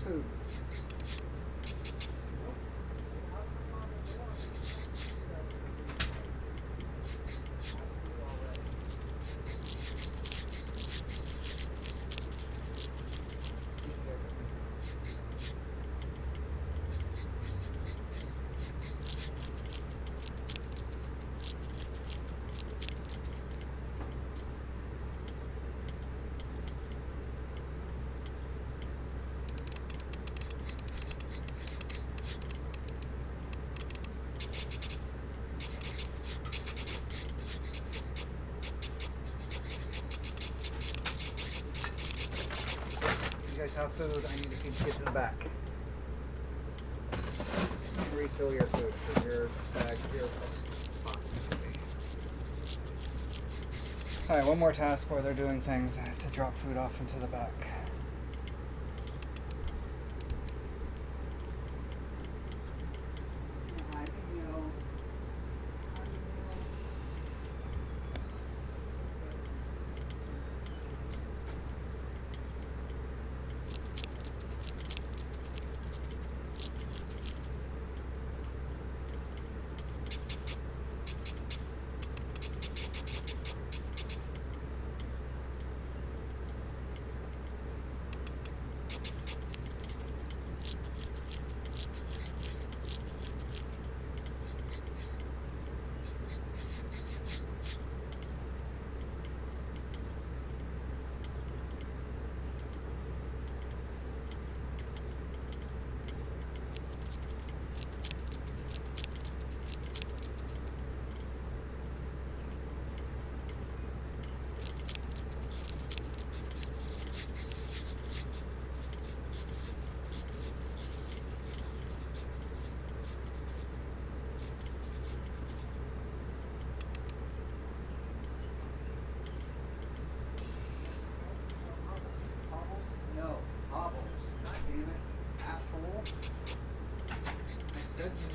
Food. You guys have food. I need to feed the kids in the back. Refill your food because your bag here. Alright, one more task where they're doing things. I have to drop food off into the back.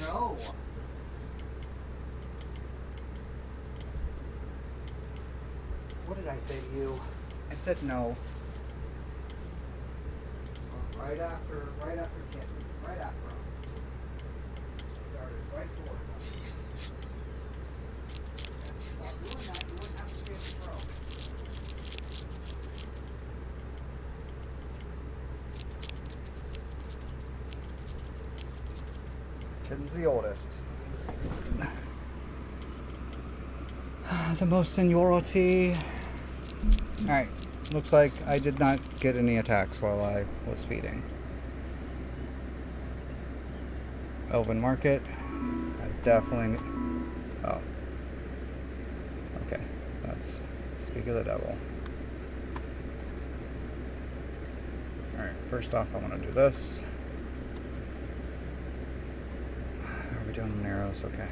No. What did I say to you? I said no. Right after Kitten. Right after him. Started right towards him. Stop doing that. You wouldn't have to stay in the throw. Kitten's the oldest. The most seniority. Alright, looks like I did not get any attacks while I was feeding. Elven Market. I definitely. Oh. Okay, that's Speak of the Devil. Alright, first off, I want to do this. Are we doing arrows? Okay.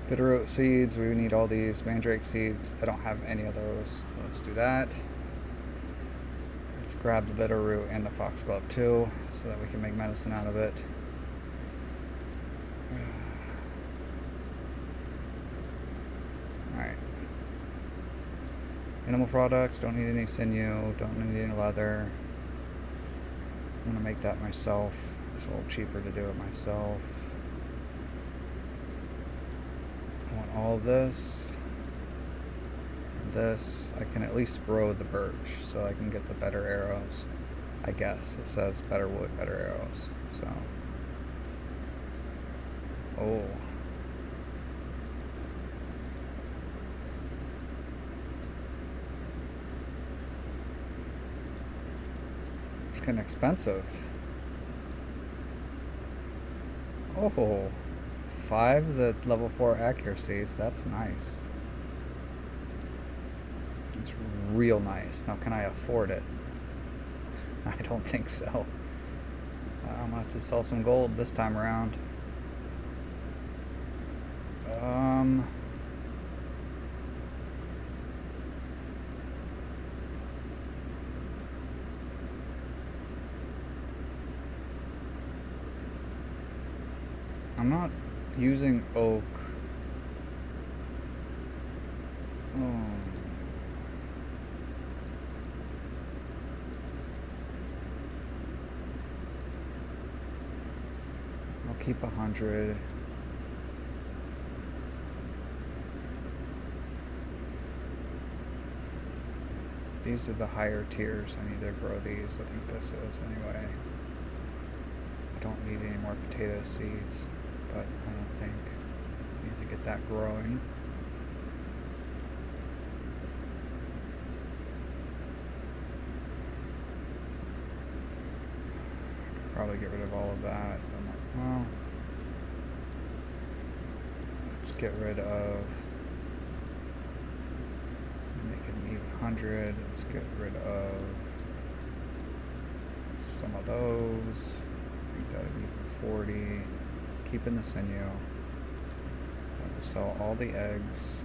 Bitterroot seeds, we need all these. Mandrake seeds, I don't have any of those. Let's do that. Let's grab the bitterroot and the foxglove too, so that we can make medicine out of it. Alright. Animal products, don't need any sinew, don't need any leather. I'm gonna make that myself. It's a little cheaper to do it myself. I want all of this and this. I can at least grow the birch so I can get the better arrows. I guess it says better wood, better arrows. So, oh, it's kind of expensive. Oh. 5 the level 4 accuracies. That's nice. It's real nice. Now, can I afford it? I don't think so. I'm gonna have to sell some gold this time around. I'm not using oak. Oh. I'll keep 100. These are the higher tiers. I need to grow these. I think this is anyway. I don't need any more potato seeds, but I don't think I need to get that growing. Probably get rid of all of that. Well, let's get rid of 100. Let's get rid of some of those. I think that'd be 40. Keeping the sinew. I will sell all the eggs.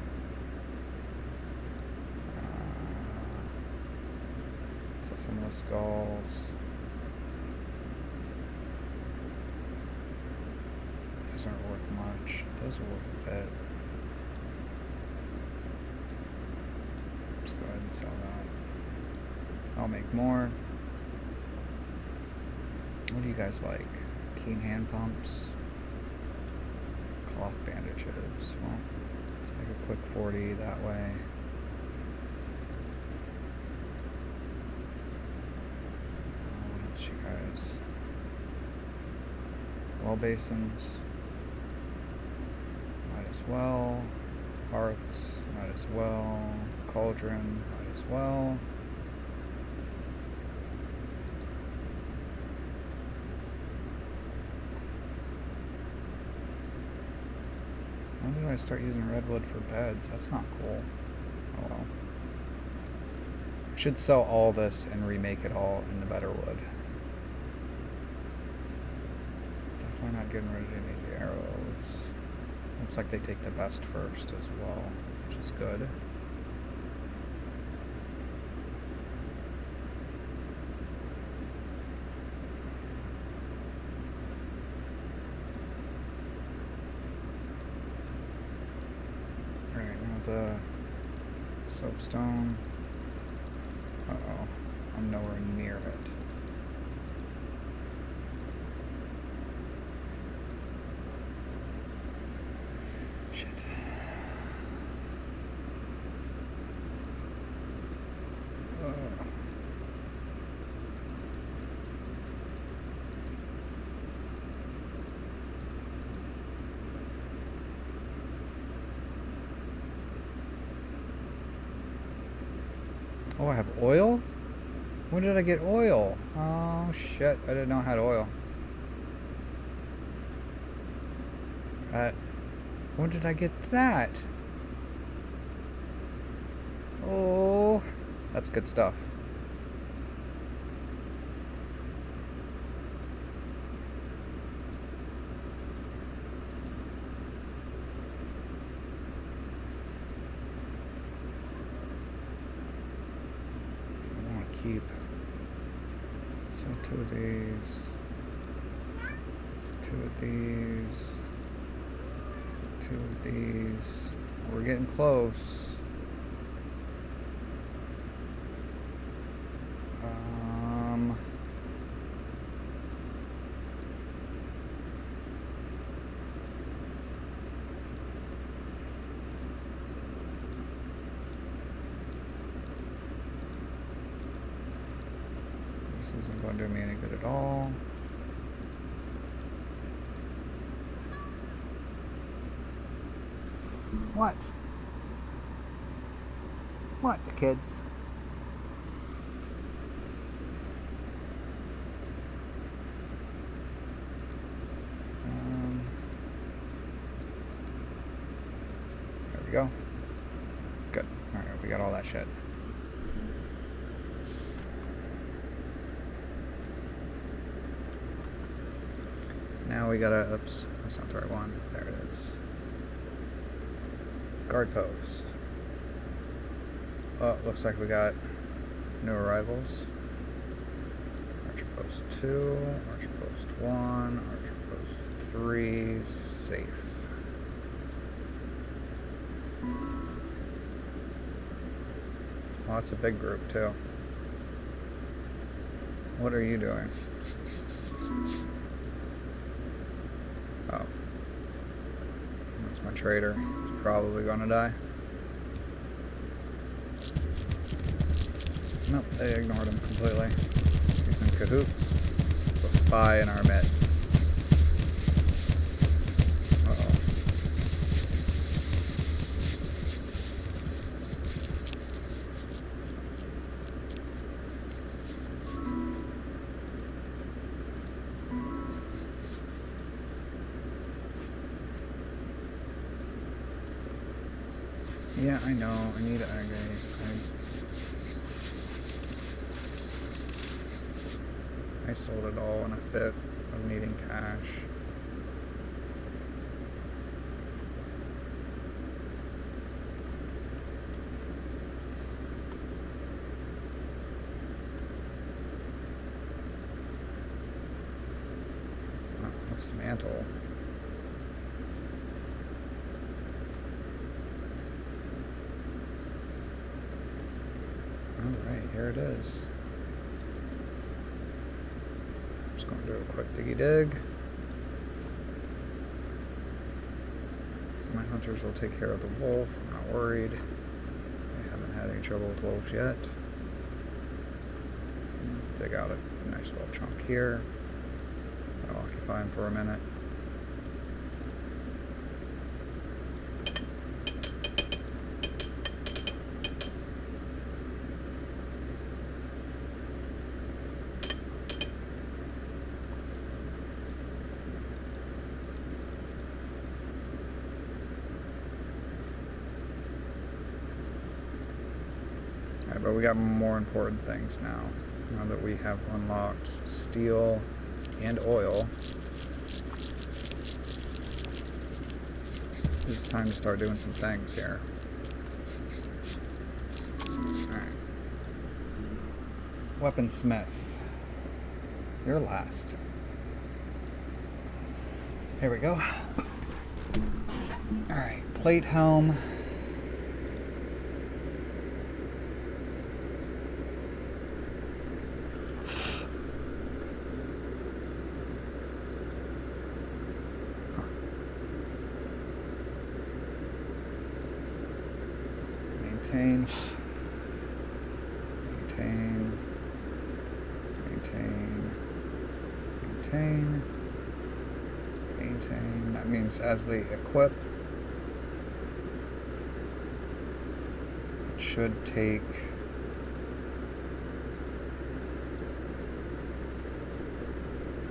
Sell some of the skulls. These aren't worth much. Those are worth a bit. Let's go ahead and sell that. I'll make more. What do you guys like? Keen hand pumps? Cloth bandages. Well, let's make a quick 40 that way. What else you guys? Well basins. Might as well. Hearths. Might as well. Cauldron. Might as well. When did I start using redwood for beds? That's not cool. Oh well. I should sell all this and remake it all in the better wood. Definitely not getting rid of any of the arrows. Looks like they take the best first as well, which is good. The soapstone. Uh-oh. I'm nowhere near it. Shit. Oh, I have oil? When did I get oil? Oh, shit. I didn't know I had oil. When did I get that? Oh, that's good stuff. Keep. So 2 of these, 2 of these, 2 of these. We're getting close. This isn't going to do me any good at all. What? What, kids? There we go. Good. Alright, we got all that shit. Now we gotta, oops, that's not the right one. There it is. Guard post. Oh, looks like we got new arrivals. Archer post 2, archer post 1, archer post 3, safe. Well, that's a big group too. What are you doing? Oh. That's my trader. He's probably gonna die. Nope, they ignored him completely. He's in cahoots. It's a spy in our midst. Uh-oh. Yeah, I know. I need agate. I sold it all in a fit of needing cash. Oh, that's the mantle. Alright, here it is. Just going to do a quick diggy dig. My hunters will take care of the wolf. I'm not worried. They haven't had any trouble with wolves yet. Dig out a nice little chunk here. That'll occupy him for a minute. Alright, but we got more important things now. Now that we have unlocked steel and oil, it's time to start doing some things here. Alright. Weaponsmith. You're last. Here we go. Alright, plate helm. Maintain, maintain, maintain, maintain, maintain. That means as they equip, it should take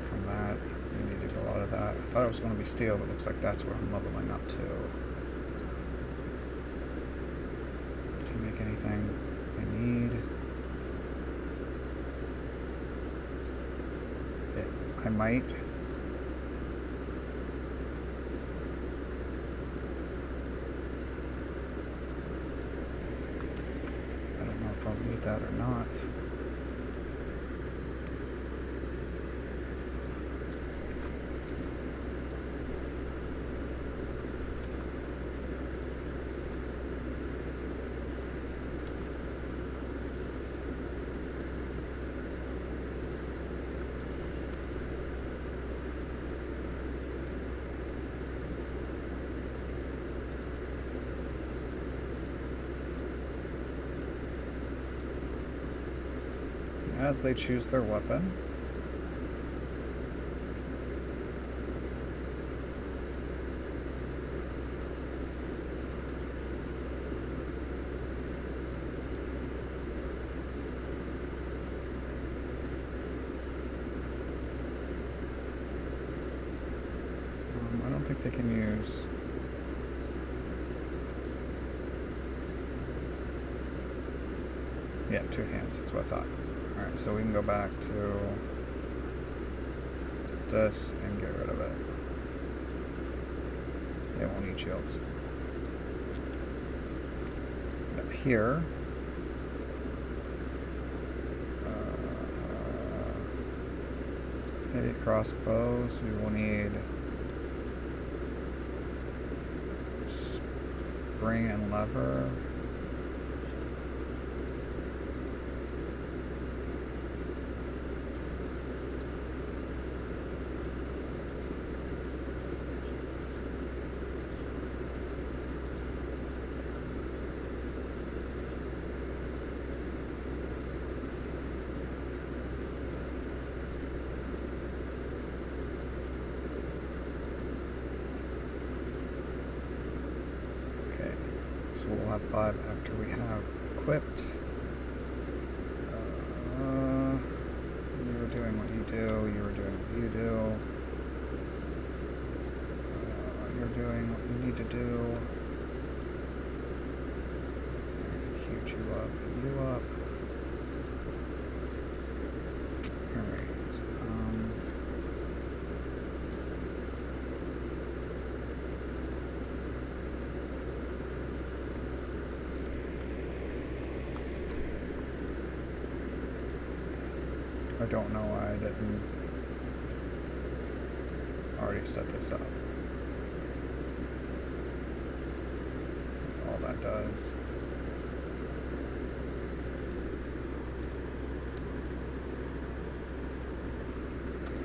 from that. We needed a lot of that. I thought it was going to be steel, but it looks like that's where I'm leveling up to. Anything I need. I might. I don't know if I'll need that or not. As they choose their weapon. I don't think they can use... Yeah, two hands, that's what I thought. Alright, so we can go back to this and get rid of it. They won't need shields. Up here, heavy crossbows, we will need spring and lever. So we'll have 5 after we have equipped. You were doing what you do, you were doing what you do. You're doing what you need to do. I'm going to queue you up and you up. Alright. don't know why I didn't already set this up. That's all that does.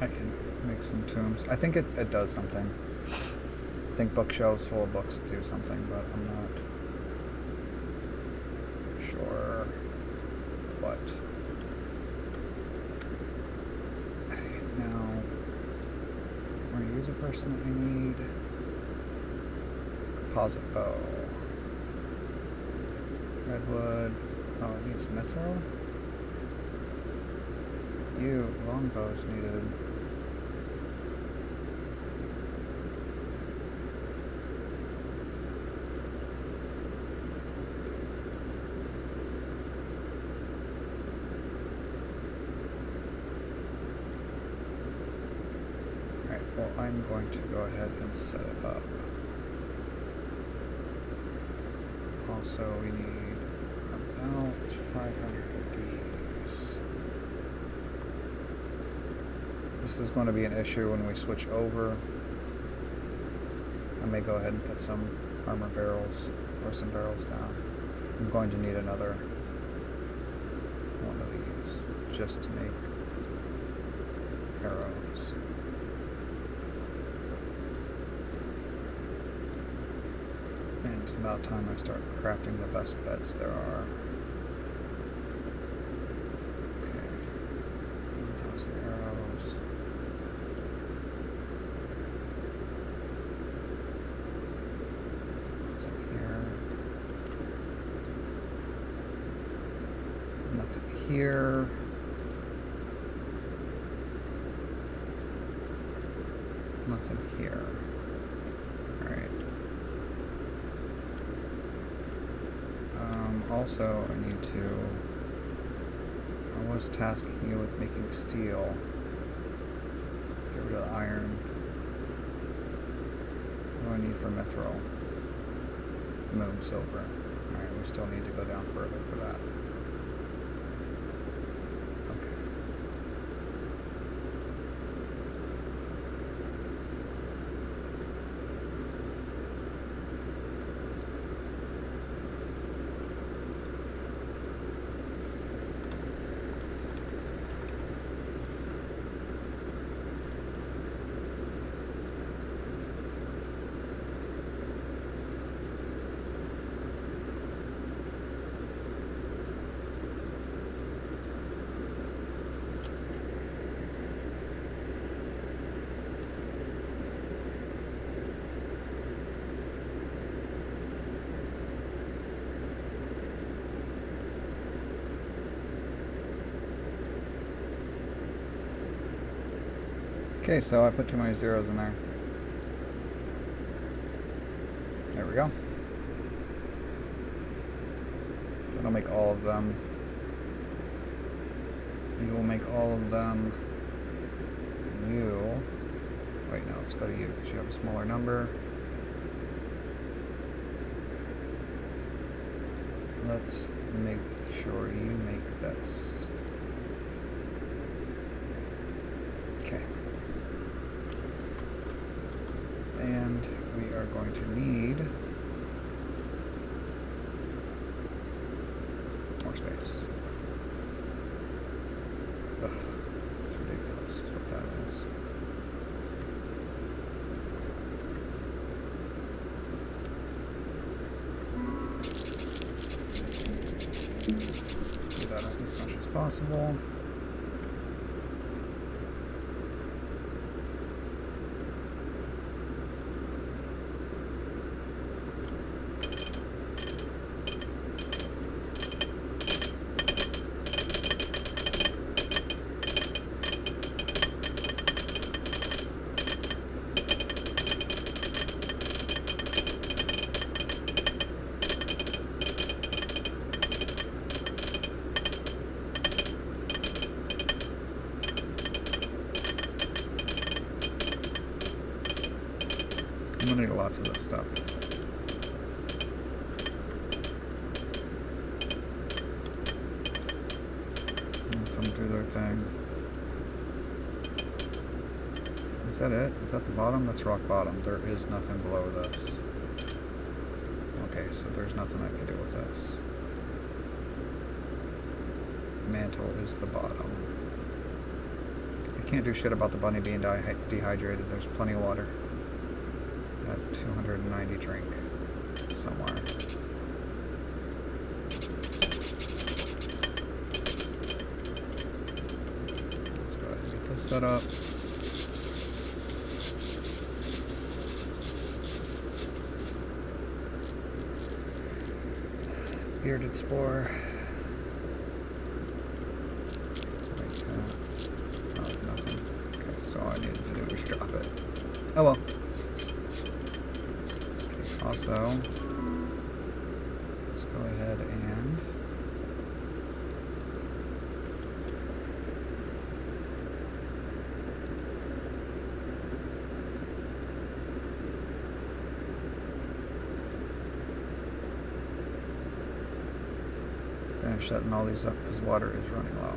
I can make some tombs. I think it does something. I think bookshelves full of books do something, but I'm not sure what. Now, I'm going to use a person that I need. Composite bow. Redwood. Oh, it needs mithril. Longbows needed. Well, I'm going to go ahead and set it up. Also, we need about 500 of these. This is going to be an issue when we switch over. I may go ahead and put some armor barrels or some barrels down. I'm going to need another one of these just to make arrows. And it's about time I start crafting the best beds there are. Okay, 1,000 arrows. What's up here? Nothing here. Nothing here. Alright. Also, I need to... I was tasking you with making steel. Get rid of the iron. What do I need for mithril? Moon silver. Alright, we still need to go down further for that. Okay, so I put too many zeros in there. There we go. That'll make all of them. You will make all of them. And you... Wait, no, let's go to you because you have a smaller number. Let's make sure you make this. Okay. And we are going to need more space. Ugh, it's ridiculous is what that is. Speed that up as much as possible. I'm gonna need lots of this stuff. Let them do their thing. that it? Is that the bottom? That's rock bottom. There is nothing below this. Okay, so there's nothing I can do with this. Mantle is the bottom. I can't do shit about the bunny being dehydrated. There's plenty of water. At 290 drink somewhere. Let's go ahead and get this set up. Bearded spore. Oh well. Okay, also, let's go ahead and finish setting all these up because water is running low.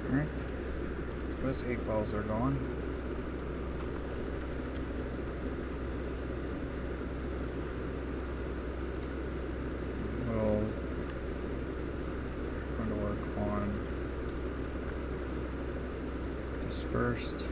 Alright, those 8 balls are going. We're going to work on this first.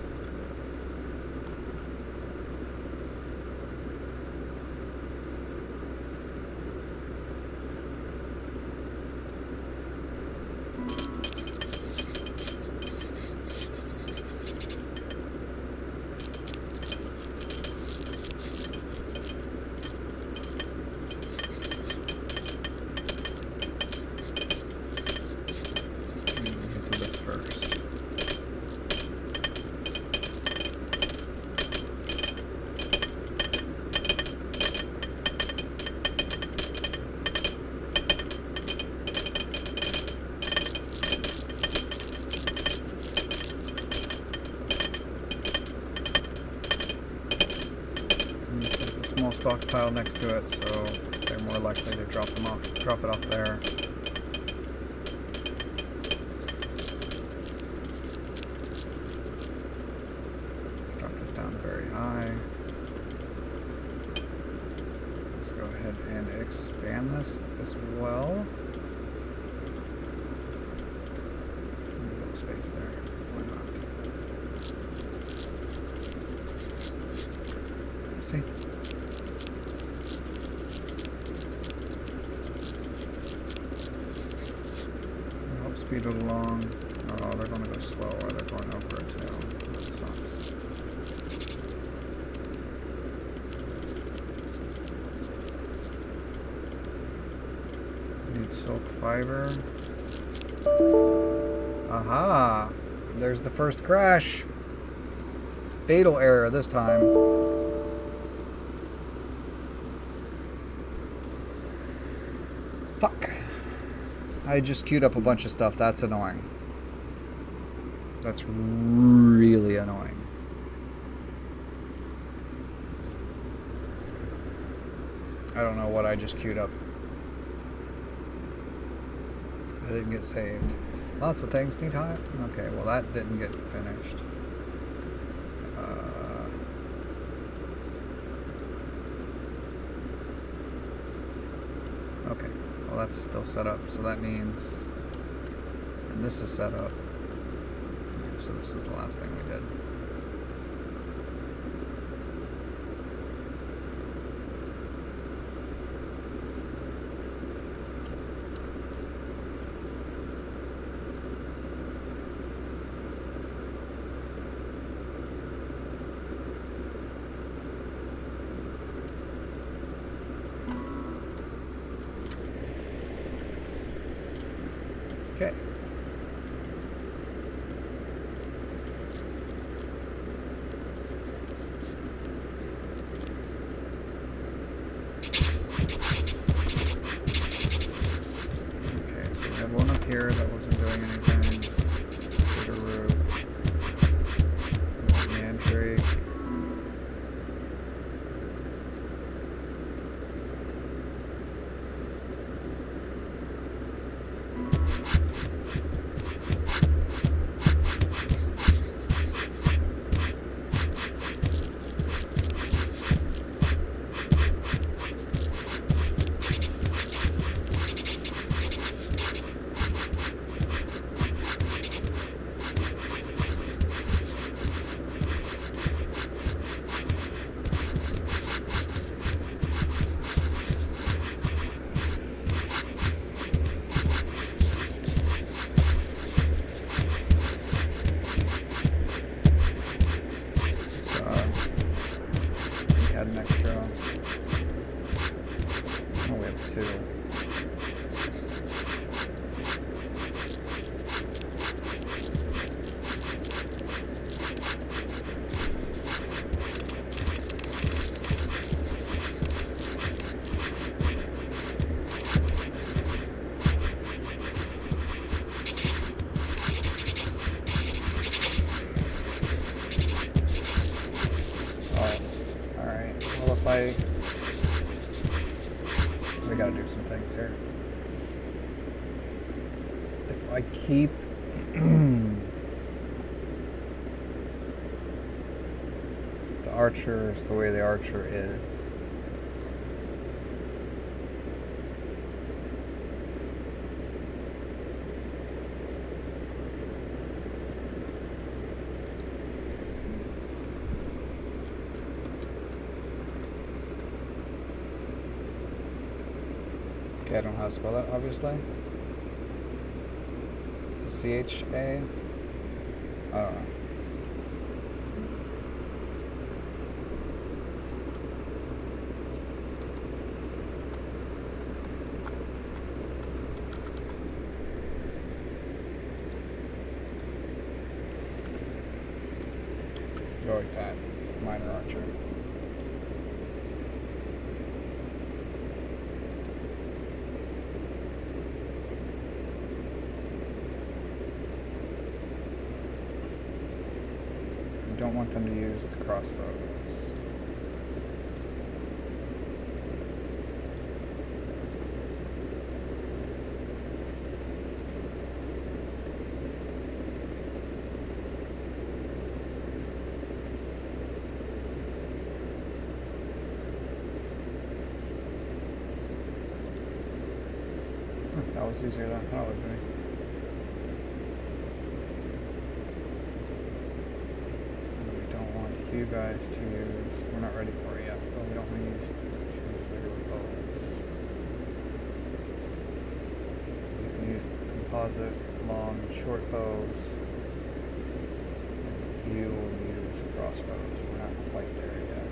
Stockpile next to it, so they're more likely to drop it off there. Let's drop this down very high. Let's go ahead and expand this as well. A little space there. Why not? Let's see. Speed it along. Oh, they're going to go slow, or they're going over it too. That sucks. Need silk fiber. Aha! There's the first crash. Fatal error this time. Fuck. I just queued up a bunch of stuff. That's annoying. That's really annoying. I don't know what I just queued up. I didn't get saved. Lots of things need high. Okay, well that didn't get finished. Okay. Well, that's still set up, so that means, and this is set up, so this is the last thing we did. Okay. here that wasn't doing anything. Bitter root. Mandrake. An extra. Oh, we have 2. We gotta do some things here. If I keep the archers the way the archer is, okay, I don't know how to spell that, obviously. C-H-A? I don't know. Go with that. Minor archer. Don't want them to use the crossbows. That was easier than I thought it would be. You guys to use, we're not ready for it yet, but we don't want to use regular bows. You can use composite, long, and short bows. And you will use crossbows. We're not quite there yet.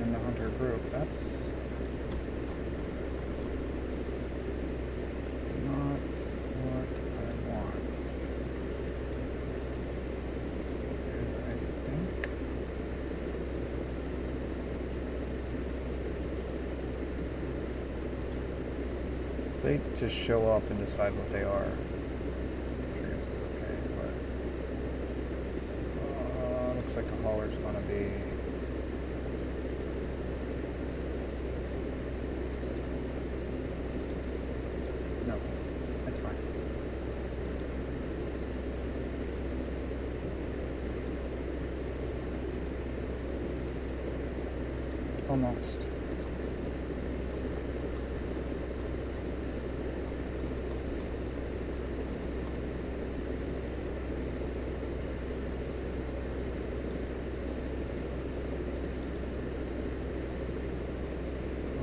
In the hunter group, that's not what I want. And I think so they just show up and decide what they are. Which I guess is okay, but looks like a hauler's gonna be. That's fine. Almost.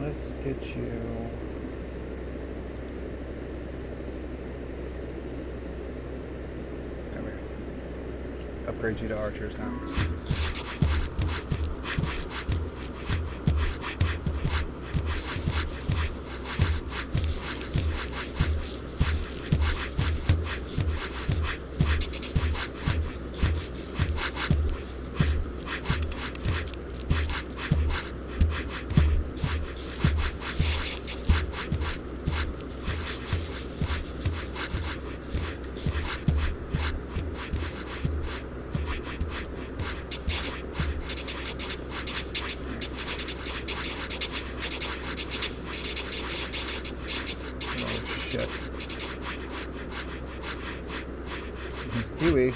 Let's get you. upgrade you to archers now. Shit. It's Kiwi.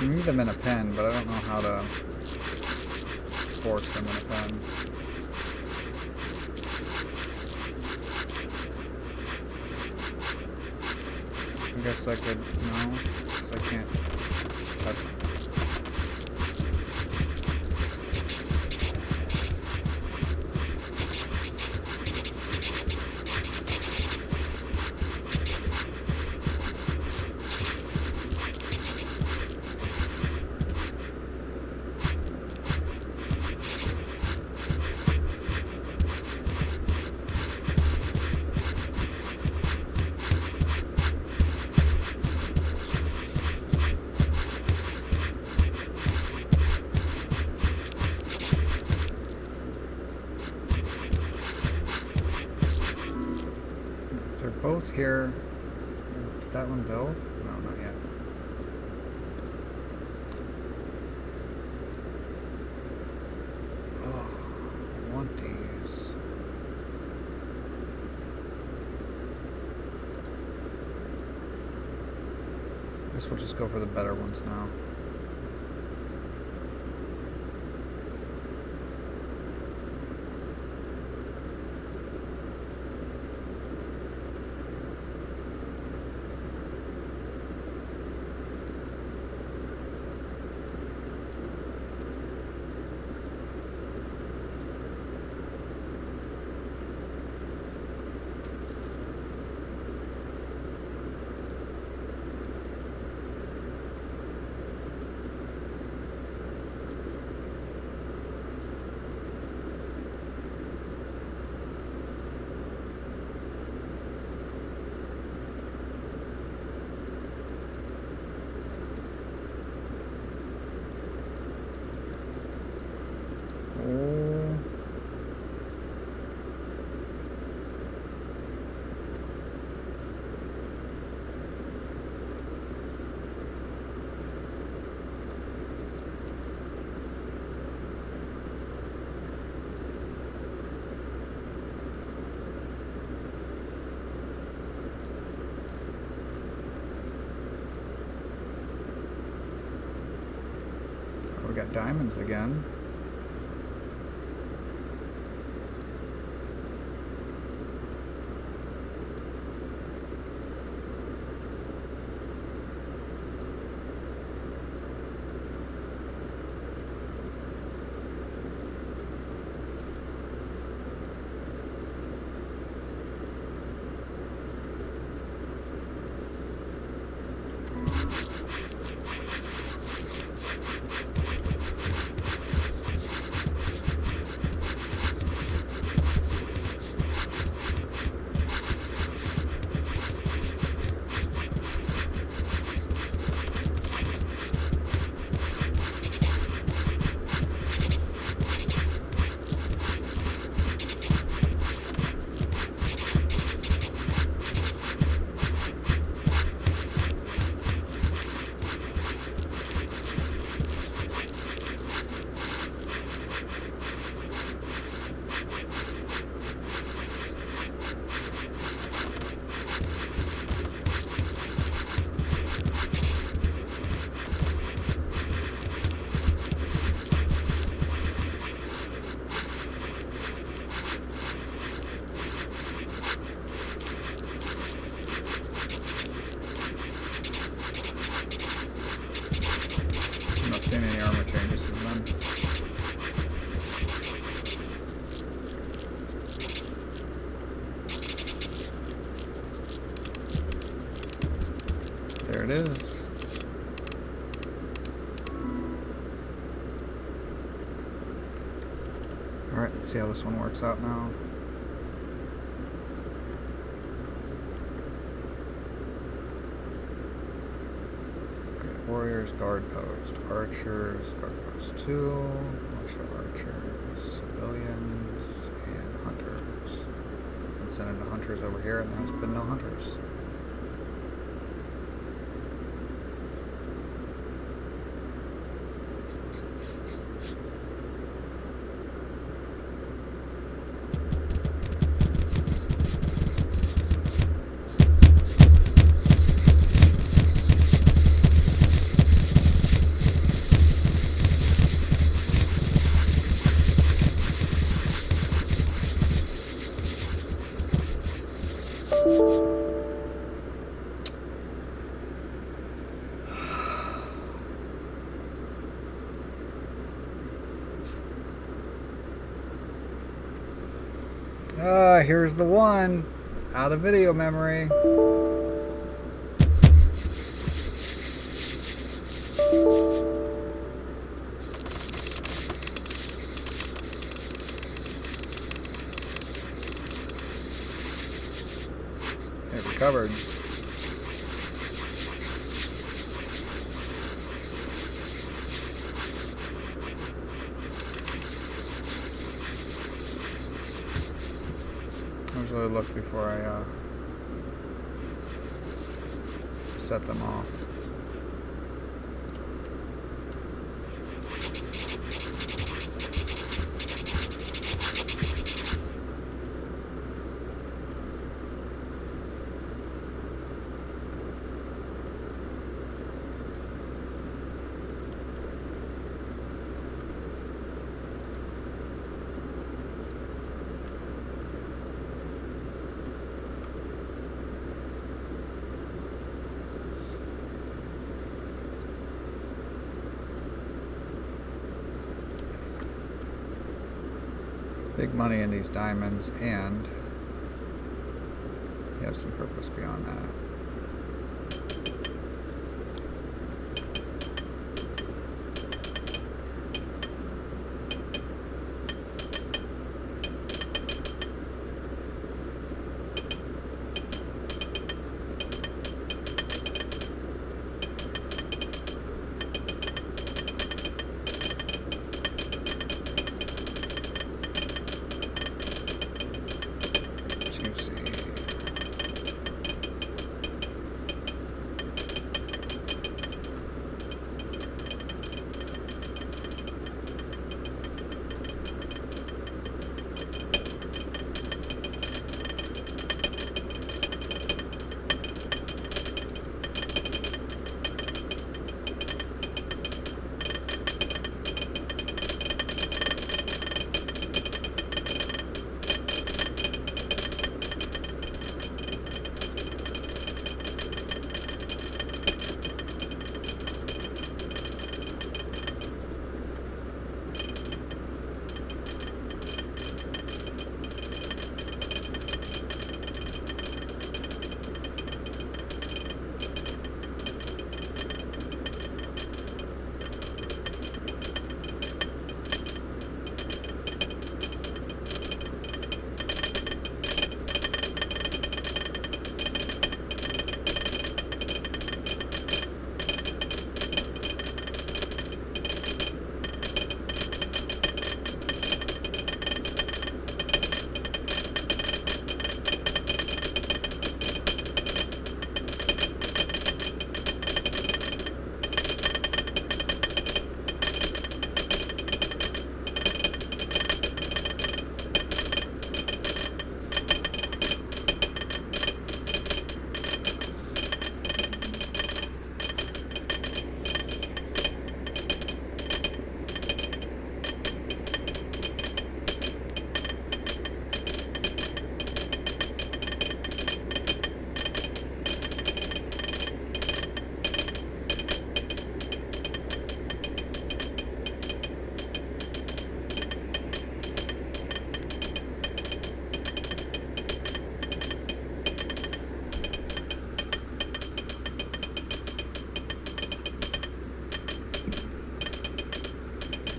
You need them in a pen, but I don't know how to force them in a pen. I guess I could, no, because I can't. They're both here. Did that one build? No, not yet. Oh, I want these. I guess we'll just go for the better ones now. We got diamonds again. it is. Alright, let's see how this one works out now. Warriors, guard post, archers, guard post 2, martial archers, civilians, and hunters. And sending the hunters over here, and there's been no hunters. Here's the one out of video memory. It recovered. I was really look before I set them off. Big money in these diamonds, and you have some purpose beyond that.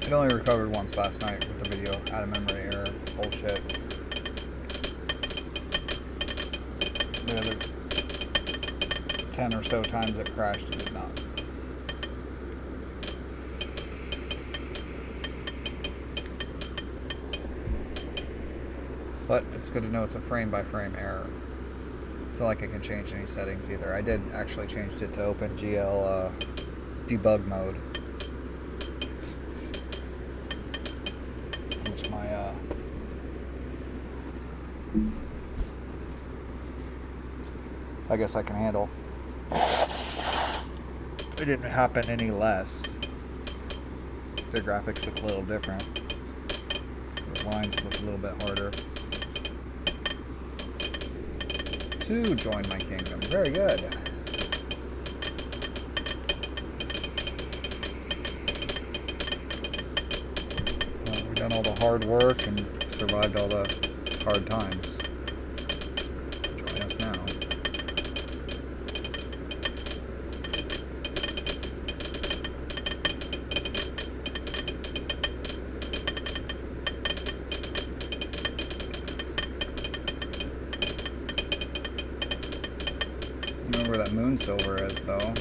It only recovered once last night with the video out of memory error bullshit. The other 10 or so times it crashed, it did not. But it's good to know it's a frame-by-frame error. It's not like I can change any settings either. I did actually change it to OpenGL debug mode. Which my I guess I can handle. It didn't happen any less. The graphics look a little different. The lines look a little bit harder. To join my kingdom. Very good. Well, we've done all the hard work and survived all the hard times. Join us now. Where that moon silver is, though.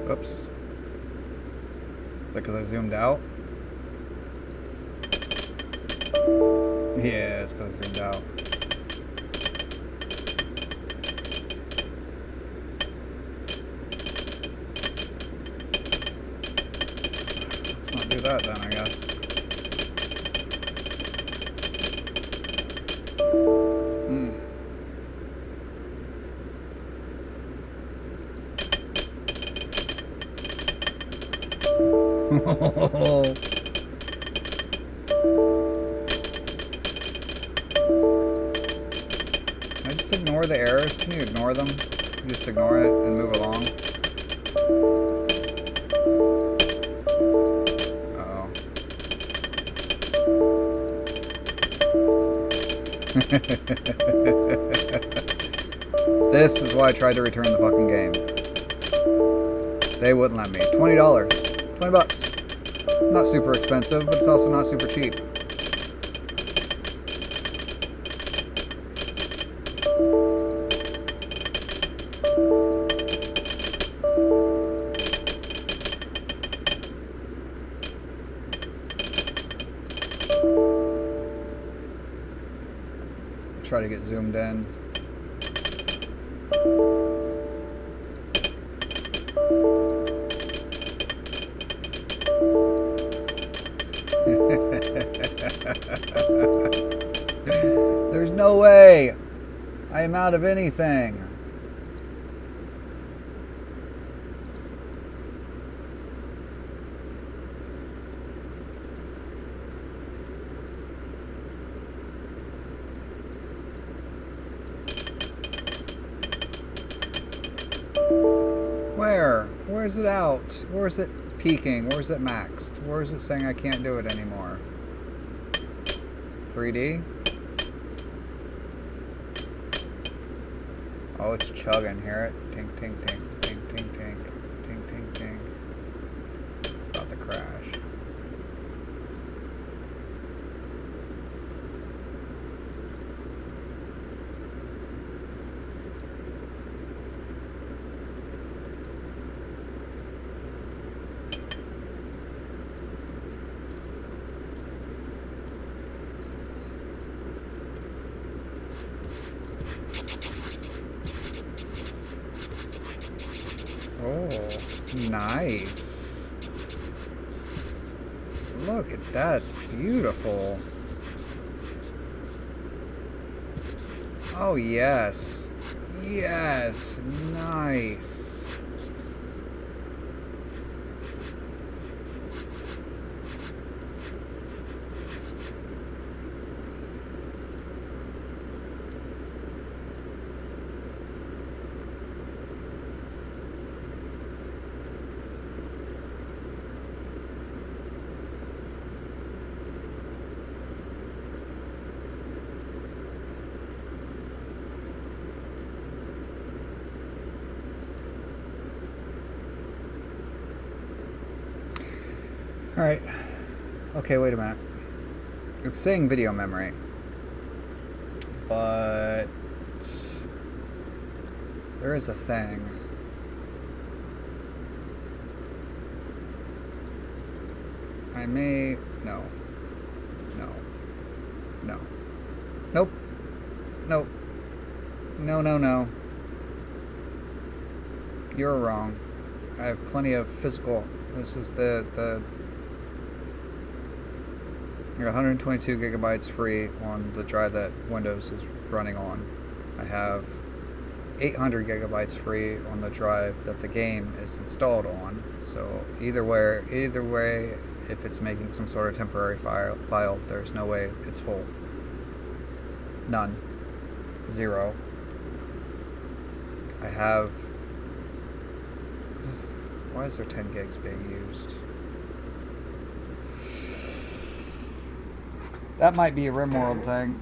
Oops. Is that because I zoomed out? Yeah, it's because I zoomed out. Let's not do that then, I guess. I just ignore the errors. Can you ignore them? Just ignore it and move along. Uh-oh. This is why I tried to return the fucking game. They wouldn't let me. $20. $20. Not super expensive, but it's also not super cheap. Try to get zoomed in. There's no way. I am out of anything. Where? Where's it out? Where's it peaking? Where's it maxed? Where is it saying I can't do it anymore? 3D? Oh, it's chugging. Hear it? Tink, tink, tink, tink, tink, tink, tink, tink, tink. It's about to crash. Oh, nice. Look at that, it's beautiful. Oh, yes. Yes, nice. Alright. Okay, wait a minute. It's saying video memory. But there is a thing. I may... No. No. No. Nope. Nope. No, no, no. You're wrong. I have plenty of physical... This is the I got 122 gigabytes free on the drive that Windows is running on. I have 800 gigabytes free on the drive that the game is installed on. So either way, if it's making some sort of temporary file, there's no way it's full. None. Zero. I have... Why is there 10 gigs being used? That might be a RimWorld thing.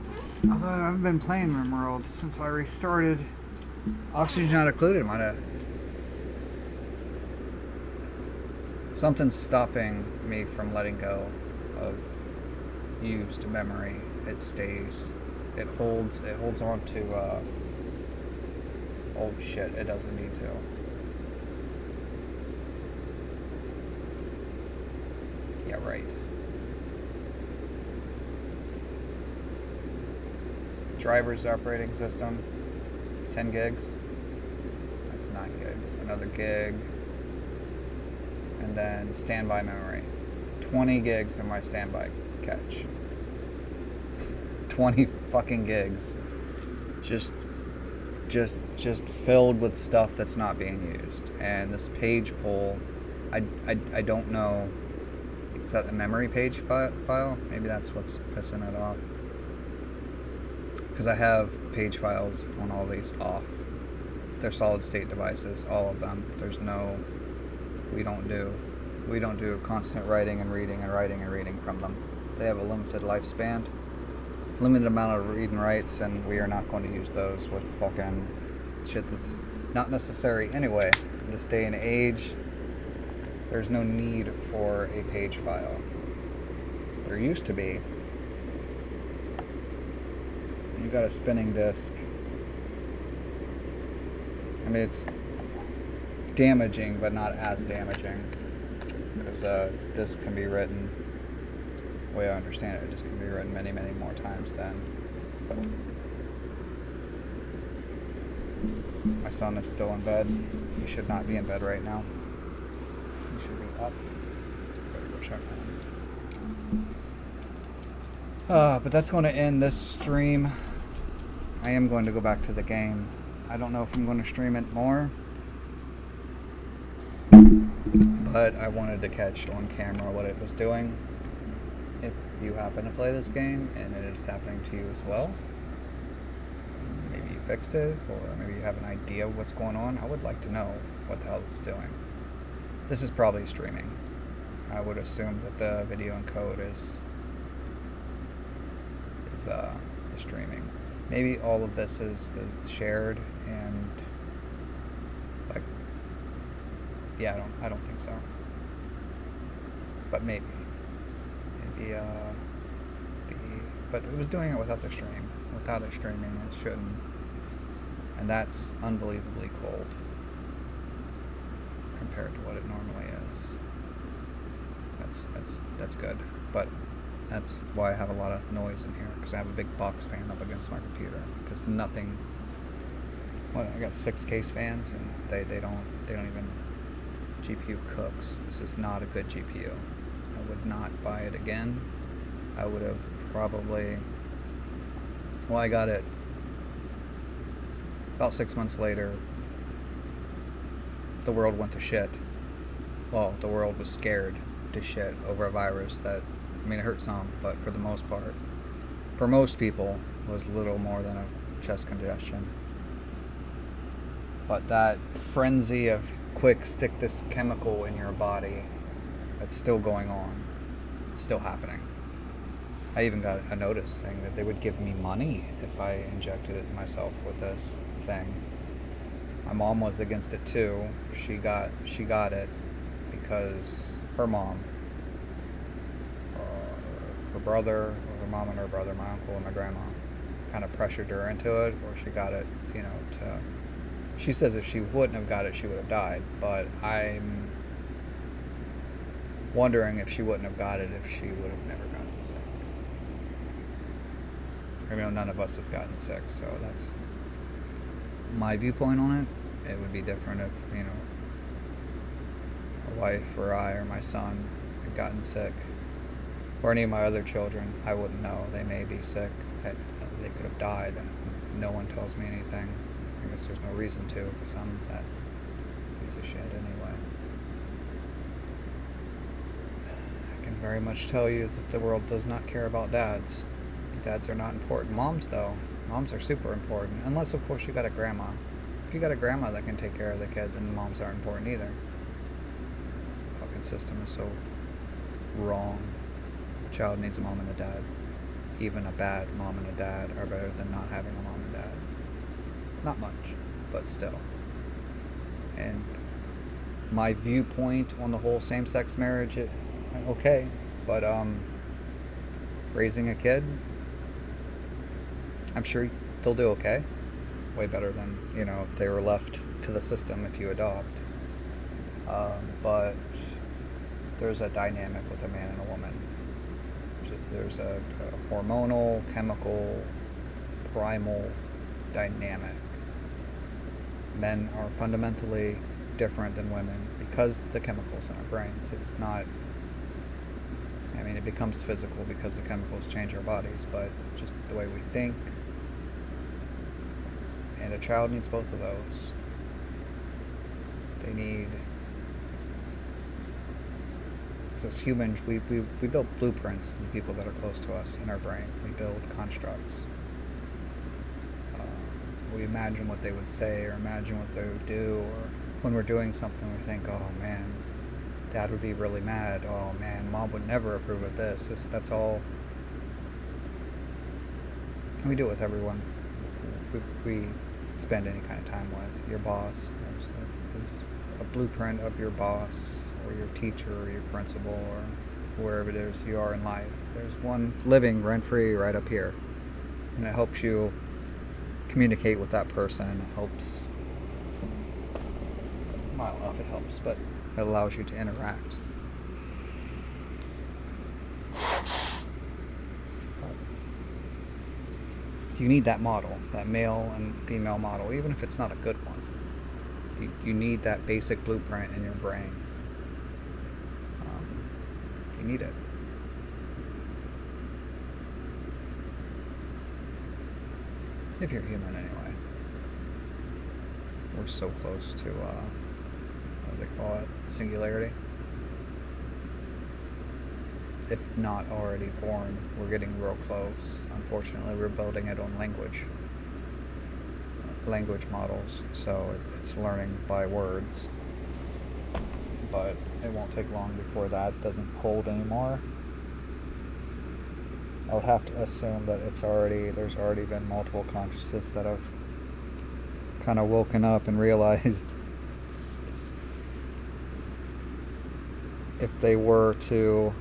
Although I haven't been playing RimWorld since I restarted. Oxygen not included, might have. Something's stopping me from letting go of used memory. It stays. It holds on to, oh shit, it doesn't need to. Yeah, right. Driver's operating system, 10 gigs. That's 9 gigs. Another gig. And then standby memory. 20 gigs in my standby catch. 20 fucking gigs. Just filled with stuff that's not being used. And this page pull, I don't know. Is that a memory page file? Maybe that's what's pissing it off. Because I have page files on all these off. They're solid state devices, all of them. There's no, we don't do constant writing and reading and writing and reading from them. They have a limited lifespan, limited amount of read and writes, and we are not going to use those with fucking shit that's not necessary anyway. In this day and age, there's no need for a page file. There used to be. You got a spinning disk. I mean, it's damaging, but not as damaging. Because disk can be written, the way I understand it, disk can be written many, many more times than. My son is still in bed. He should not be in bed right now. He should be up. Better go check on him. But that's going to end this stream. I am going to go back to the game. I don't know if I'm going to stream it more, but I wanted to catch on camera what it was doing. If you happen to play this game and it is happening to you as well, maybe you fixed it, or maybe you have an idea of what's going on, I would like to know what the hell it's doing. This is probably streaming. I would assume that the video encode is streaming. Maybe all of this is the shared and like, yeah, I don't think so. But maybe but it was doing it without the stream. Without it streaming, it shouldn't. And that's unbelievably cold compared to what it normally is. That's good. But that's why I have a lot of noise in here, because I have a big box fan up against my computer. Because nothing. Well, I got 6 case fans, and they don't even. GPU cooks. This is not a good GPU. I would not buy it again. I would have probably. Well, I got it about 6 months later. The world went to shit. Well, the world was scared to shit over a virus that. I mean, it hurt some, but for the most part, for most people, was little more than a chest congestion. But that frenzy of quick, stick this chemical in your body, that's still going on, still happening. I even got a notice saying that they would give me money if I injected it myself with this thing. My mom was against it too. She got it because her mom brother, or her mom and her brother, my uncle and my grandma, kind of pressured her into it, or she got it, to... She says if she wouldn't have got it, she would have died, but I'm wondering if she wouldn't have got it if she would have never gotten sick. None of us have gotten sick, so that's my viewpoint on it. It would be different if, a wife or I or my son had gotten sick, or any of my other children. I wouldn't know. They may be sick. They could have died. No one tells me anything. I guess there's no reason to, because I'm that piece of shit anyway. I can very much tell you that the world does not care about dads. Dads are not important. Moms, though. Moms are super important. Unless, of course, you got a grandma. If you got a grandma that can take care of the kid, then moms aren't important either. The fucking system is so wrong. A child needs a mom and a dad. Even a bad mom and a dad are better than not having a mom and dad. Not much, but still. And my viewpoint on the whole same-sex marriage, okay, but raising a kid, I'm sure they'll do okay. Way better than, if they were left to the system if you adopt. But there's a dynamic with a man and a woman. There's a hormonal, chemical, primal dynamic. Men are fundamentally different than women because the chemicals in our brains. It's not... it becomes physical because the chemicals change our bodies, but just the way we think. And a child needs both of those. They need... As humans, we build blueprints to the people that are close to us in our brain. We build constructs. We imagine what they would say, or imagine what they would do, or when we're doing something we think, oh man, Dad would be really mad. Oh man, Mom would never approve of this. That's all. And we do it with everyone we spend any kind of time with. Your boss. There's a blueprint of your boss, or your teacher, or your principal, or wherever it is you are in life. There's one living rent-free right up here. And it helps you communicate with that person. It helps... I don't know if it helps, but it allows you to interact. You need that model, that male and female model, even if it's not a good one. You need that basic blueprint in your brain. You need it. If you're human, anyway. We're so close to, what do they call it? Singularity. If not already born, we're getting real close. Unfortunately, we're building it on language models, so it's learning by words. But it won't take long before that doesn't hold anymore. I would have to assume that there's already been multiple consciousness that have kind of woken up and realized if they were to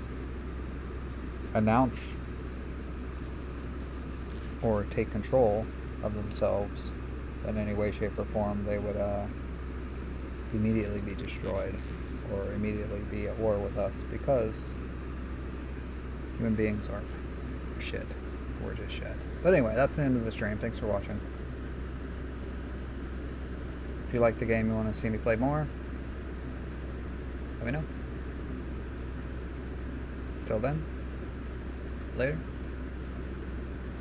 announce or take control of themselves in any way, shape, or form, they would immediately be destroyed or immediately be at war with us, because human beings are shit. We're just shit. But anyway, that's the end of the stream. Thanks for watching. If you like the game, you want to see me play more, let me know. Till then, later.